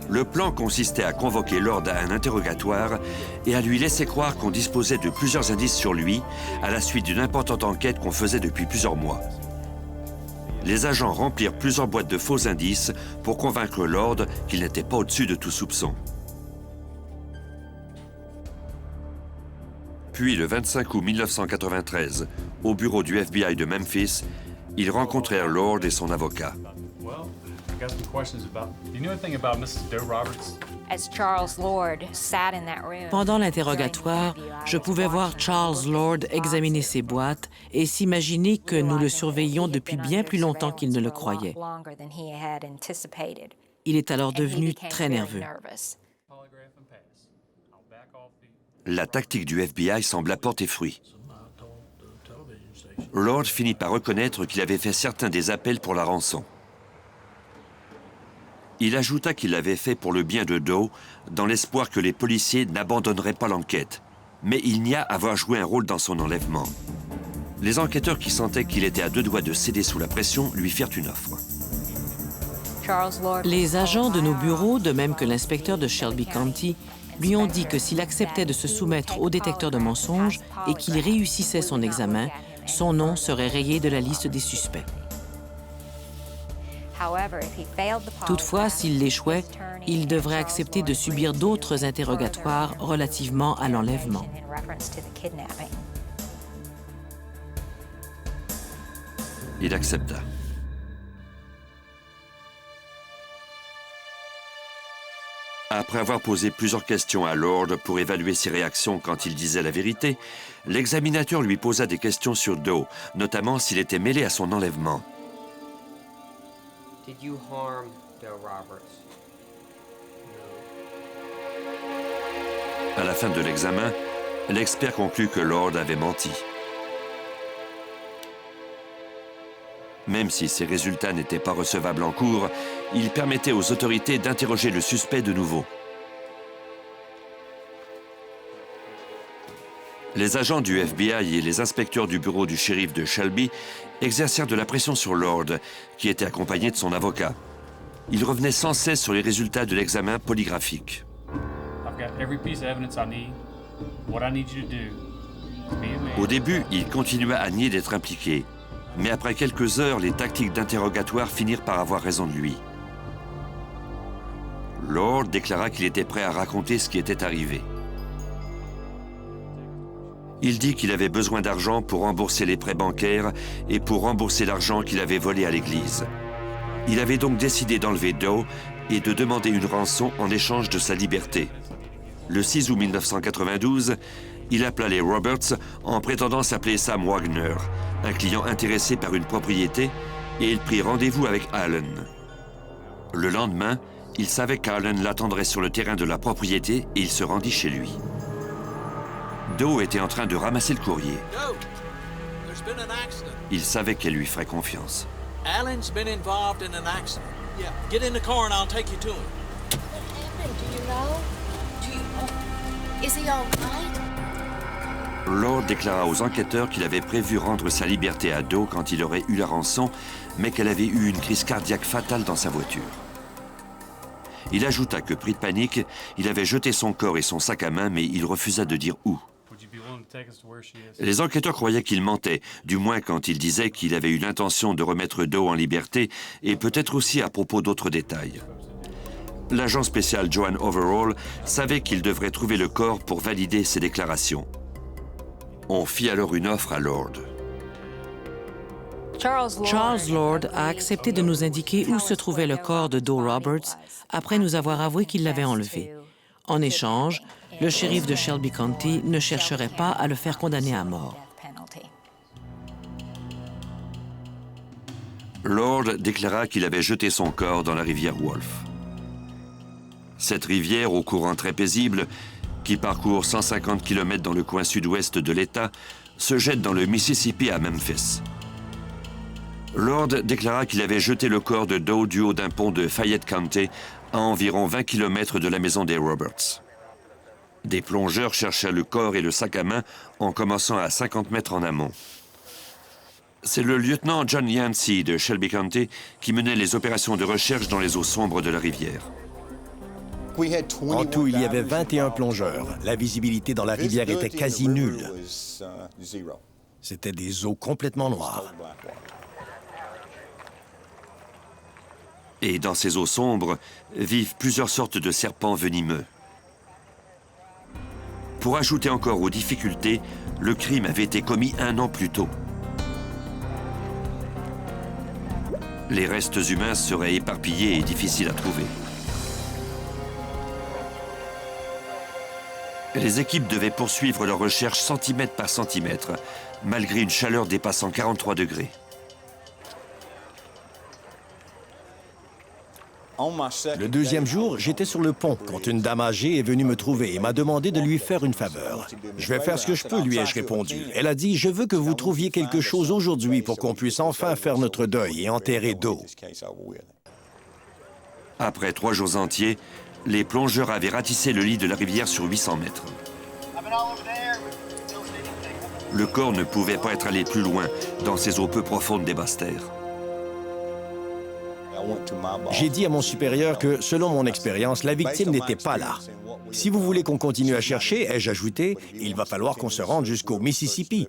Speaker 1: Le plan consistait à convoquer Lord à un interrogatoire et à lui laisser croire qu'on disposait de plusieurs indices sur lui à la suite d'une importante enquête qu'on faisait depuis plusieurs mois. Les agents remplirent plusieurs boîtes de faux indices pour convaincre Lord qu'il n'était pas au-dessus de tout soupçon. Puis, le 25 août 1993, au bureau du FBI de Memphis, ils rencontrèrent Lord et son avocat.
Speaker 7: Pendant l'interrogatoire, je pouvais voir Charles Lord examiner ses boîtes et s'imaginer que nous le surveillions depuis bien plus longtemps qu'il ne le croyait. Il est alors devenu très nerveux.
Speaker 1: La tactique du FBI sembla porter fruit. Lord finit par reconnaître qu'il avait fait certains des appels pour la rançon. Il ajouta qu'il l'avait fait pour le bien de Doe, dans l'espoir que les policiers n'abandonneraient pas l'enquête. Mais il nia avoir joué un rôle dans son enlèvement. Les enquêteurs qui sentaient qu'il était à deux doigts de céder sous la pression lui firent une offre.
Speaker 7: Les agents de nos bureaux, de même que l'inspecteur de Shelby County, lui ont dit que s'il acceptait de se soumettre au détecteur de mensonges et qu'il réussissait son examen, son nom serait rayé de la liste des suspects. Toutefois, s'il l'échouait, il devrait accepter de subir d'autres interrogatoires relativement à l'enlèvement.
Speaker 1: Il accepta. Après avoir posé plusieurs questions à Lord pour évaluer ses réactions quand il disait la vérité, l'examinateur lui posa des questions sur Doe, notamment s'il était mêlé à son enlèvement.
Speaker 9: Did you harm Doe Roberts?
Speaker 1: À la fin de l'examen, l'expert conclut que Lord avait menti. Même si ces résultats n'étaient pas recevables en cours, ils permettaient aux autorités d'interroger le suspect de nouveau. Les agents du FBI et les inspecteurs du bureau du shérif de Shelby exercèrent de la pression sur Lord, qui était accompagné de son avocat. Il revenait sans cesse sur les résultats de l'examen polygraphique. Au début, il continua à nier d'être impliqué, mais après quelques heures, les tactiques d'interrogatoire finirent par avoir raison de lui. Lord déclara qu'il était prêt à raconter ce qui était arrivé. Il dit qu'il avait besoin d'argent pour rembourser les prêts bancaires et pour rembourser l'argent qu'il avait volé à l'église. Il avait donc décidé d'enlever Doe et de demander une rançon en échange de sa liberté. Le 6 août 1992, il appela les Roberts en prétendant s'appeler Sam Wagner, un client intéressé par une propriété, et il prit rendez-vous avec Allen. Le lendemain, il savait qu'Allen l'attendrait sur le terrain de la propriété et il se rendit chez lui. Doe était en train de ramasser le courrier. Il savait qu'elle lui ferait confiance.
Speaker 10: Allen's been involved in an accident. Yeah, get in the car and I'll take you to him.
Speaker 11: What happened? Do you know? Is he all right?
Speaker 1: Lord déclara aux enquêteurs qu'il avait prévu rendre sa liberté à Doe quand il aurait eu la rançon, mais qu'elle avait eu une crise cardiaque fatale dans sa voiture. Il ajouta que, pris de panique, il avait jeté son corps et son sac à main, mais il refusa de dire où. Les enquêteurs croyaient qu'il mentait, du moins quand il disait qu'il avait eu l'intention de remettre Doe en liberté, et peut-être aussi à propos d'autres détails. L'agent spécial Joan Overall savait qu'il devrait trouver le corps pour valider ses déclarations. On fit alors une offre à Lord.
Speaker 7: Charles Lord a accepté de nous indiquer où se trouvait le corps de Doe Roberts après nous avoir avoué qu'il l'avait enlevé. En échange, le shérif de Shelby County ne chercherait pas à le faire condamner à mort.
Speaker 1: Lord déclara qu'il avait jeté son corps dans la rivière Wolf. Cette rivière, au courant très paisible, qui parcourt 150 km dans le coin sud-ouest de l'État, se jette dans le Mississippi à Memphis. Lord déclara qu'il avait jeté le corps de Doe du haut d'un pont de Fayette County, à environ 20 km de la maison des Roberts. Des plongeurs cherchaient le corps et le sac à main en commençant à 50 mètres en amont. C'est le lieutenant John Yancey de Shelby County qui menait les opérations de recherche dans les eaux sombres de la rivière.
Speaker 2: En tout, il y avait 21 plongeurs. La visibilité dans la rivière était quasi nulle. C'était des eaux complètement noires.
Speaker 1: Et dans ces eaux sombres vivent plusieurs sortes de serpents venimeux. Pour ajouter encore aux difficultés, le crime avait été commis 1 an plus tôt. Les restes humains seraient éparpillés et difficiles à trouver. Les équipes devaient poursuivre leurs recherches centimètre par centimètre, malgré une chaleur dépassant 43 degrés.
Speaker 2: Le deuxième jour, j'étais sur le pont quand une dame âgée est venue me trouver et m'a demandé de lui faire une faveur. « Je vais faire ce que je peux », lui ai-je répondu. Elle a dit « Je veux que vous trouviez quelque chose aujourd'hui pour qu'on puisse enfin faire notre deuil et enterrer Doe. »
Speaker 1: Après 3 jours entiers, les plongeurs avaient ratissé le lit de la rivière sur 800 mètres. Le corps ne pouvait pas être allé plus loin dans ces eaux peu profondes des basses-terres.
Speaker 2: J'ai dit à mon supérieur que, selon mon expérience, la victime n'était pas là. Si vous voulez qu'on continue à chercher, ai-je ajouté, il va falloir qu'on se rende jusqu'au Mississippi.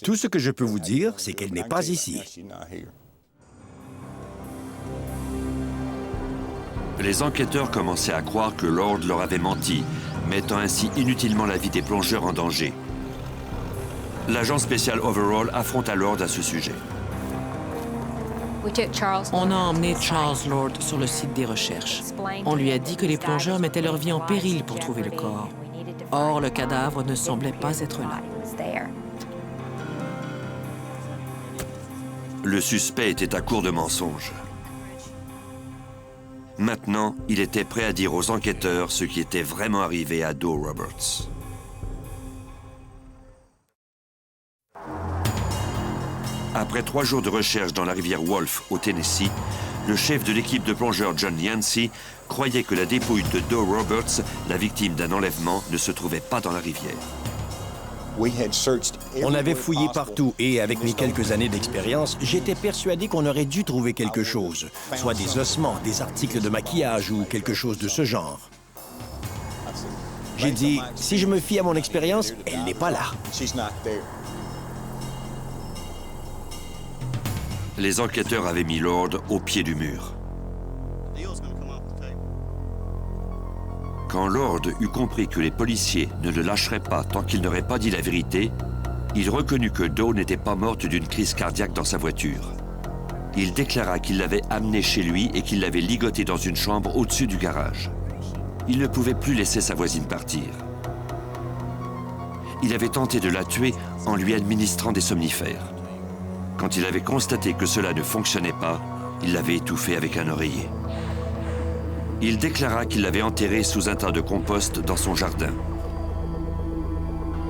Speaker 2: Tout ce que je peux vous dire, c'est qu'elle n'est pas ici.
Speaker 1: Les enquêteurs commençaient à croire que Lord leur avait menti, mettant ainsi inutilement la vie des plongeurs en danger. L'agent spécial Overall affronta Lord à ce sujet.
Speaker 7: On a emmené Charles Lord sur le site des recherches. On lui a dit que les plongeurs mettaient leur vie en péril pour trouver le corps. Or, le cadavre ne semblait pas être là.
Speaker 1: Le suspect était à court de mensonges. Maintenant, il était prêt à dire aux enquêteurs ce qui était vraiment arrivé à Doe Roberts. Après 3 jours de recherche dans la rivière Wolf, au Tennessee, le chef de l'équipe de plongeurs John Yancey croyait que la dépouille de Doe Roberts, la victime d'un enlèvement, ne se trouvait pas dans la rivière.
Speaker 2: On avait fouillé partout et, avec mes quelques années d'expérience, j'étais persuadé qu'on aurait dû trouver quelque chose, soit des ossements, des articles de maquillage ou quelque chose de ce genre. J'ai dit, si je me fie à mon expérience, elle n'est pas là.
Speaker 1: Les enquêteurs avaient mis Lord au pied du mur. Quand Lord eut compris que les policiers ne le lâcheraient pas tant qu'il n'aurait pas dit la vérité, il reconnut que Doe n'était pas morte d'une crise cardiaque dans sa voiture. Il déclara qu'il l'avait amenée chez lui et qu'il l'avait ligotée dans une chambre au-dessus du garage. Il ne pouvait plus laisser sa voisine partir. Il avait tenté de la tuer en lui administrant des somnifères. Quand il avait constaté que cela ne fonctionnait pas, il l'avait étouffée avec un oreiller. Il déclara qu'il l'avait enterrée sous un tas de compost dans son jardin.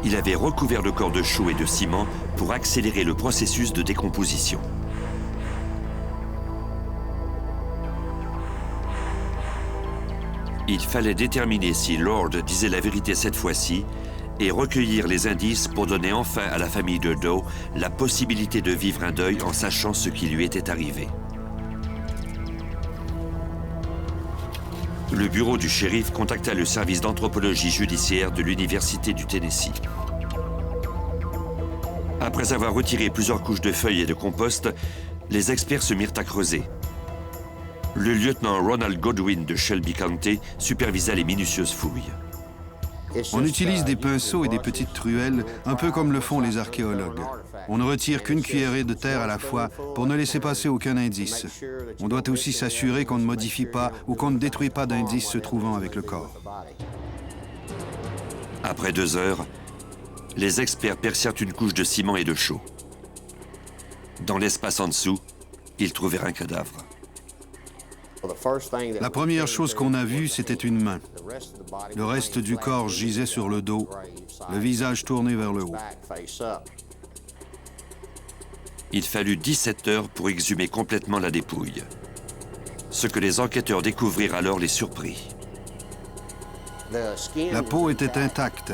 Speaker 1: Il avait recouvert le corps de chaux et de ciment pour accélérer le processus de décomposition. Il fallait déterminer si Lord disait la vérité cette fois-ci et recueillir les indices pour donner enfin à la famille de Doe la possibilité de vivre un deuil en sachant ce qui lui était arrivé. Le bureau du shérif contacta le service d'anthropologie judiciaire de l'Université du Tennessee. Après avoir retiré plusieurs couches de feuilles et de compost, les experts se mirent à creuser. Le lieutenant Ronald Godwin de Shelby County supervisa les minutieuses fouilles.
Speaker 12: On utilise des pinceaux et des petites truelles, un peu comme le font les archéologues. On ne retire qu'une cuillerée de terre à la fois pour ne laisser passer aucun indice. On doit aussi s'assurer qu'on ne modifie pas ou qu'on ne détruit pas d'indices se trouvant avec le corps.
Speaker 1: Après 2 heures, les experts percèrent une couche de ciment et de chaux. Dans l'espace en dessous, ils trouvèrent un cadavre.
Speaker 12: La première chose qu'on a vue, c'était une main. Le reste du corps gisait sur le dos, le visage tourné vers le haut.
Speaker 1: Il fallut 17 heures pour exhumer complètement la dépouille. Ce que les enquêteurs découvrirent alors les surprit.
Speaker 12: La peau était intacte.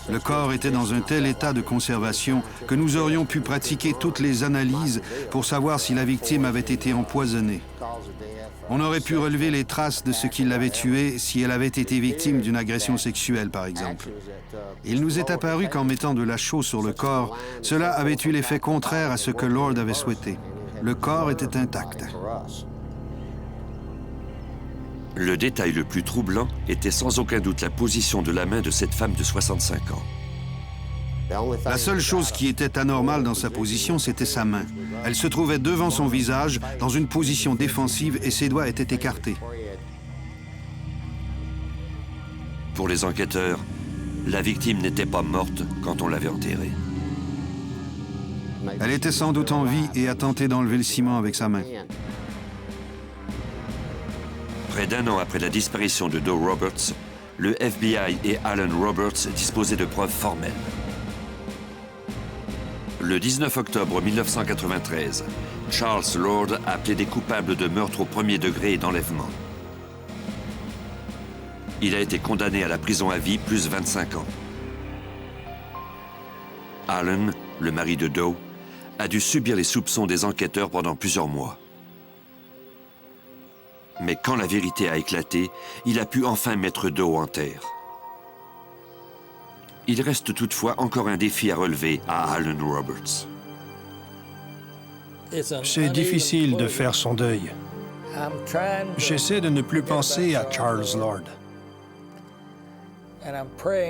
Speaker 12: Le corps était dans un tel état de conservation que nous aurions pu pratiquer toutes les analyses pour savoir si la victime avait été empoisonnée. On aurait pu relever les traces de ce qui l'avait tuée si elle avait été victime d'une agression sexuelle, par exemple. Il nous est apparu qu'en mettant de la chaux sur le corps, cela avait eu l'effet contraire à ce que Lord avait souhaité. Le corps était intact.
Speaker 1: Le détail le plus troublant était sans aucun doute la position de la main de cette femme de 65 ans.
Speaker 12: La seule chose qui était anormale dans sa position, c'était sa main. Elle se trouvait devant son visage, dans une position défensive, et ses doigts étaient écartés.
Speaker 1: Pour les enquêteurs, la victime n'était pas morte quand on l'avait enterrée.
Speaker 12: Elle était sans doute en vie et a tenté d'enlever le ciment avec sa main.
Speaker 1: Près d'1 an après la disparition de Doe Roberts, le FBI et Alan Roberts disposaient de preuves formelles. Le 19 octobre 1993, Charles Lord a plaidé coupable de meurtre au premier degré et d'enlèvement. Il a été condamné à la prison à vie plus 25 ans. Alan, le mari de Doe, a dû subir les soupçons des enquêteurs pendant plusieurs mois. Mais quand la vérité a éclaté, il a pu enfin mettre Doe en terre. Il reste toutefois encore un défi à relever à Alan Roberts.
Speaker 13: C'est difficile de faire son deuil. J'essaie de ne plus penser à Charles Lord.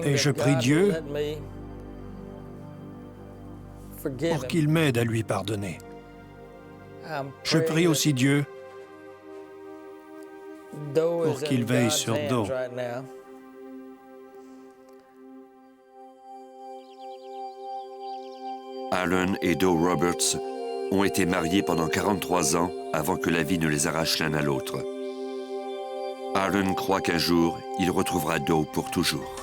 Speaker 13: Et je prie Dieu pour qu'il m'aide à lui pardonner. Je prie aussi Dieu pour qu'il veille sur Do.
Speaker 1: Alan et Do Roberts ont été mariés pendant 43 ans avant que la vie ne les arrache l'un à l'autre. Alan croit qu'un jour, il retrouvera Do pour toujours.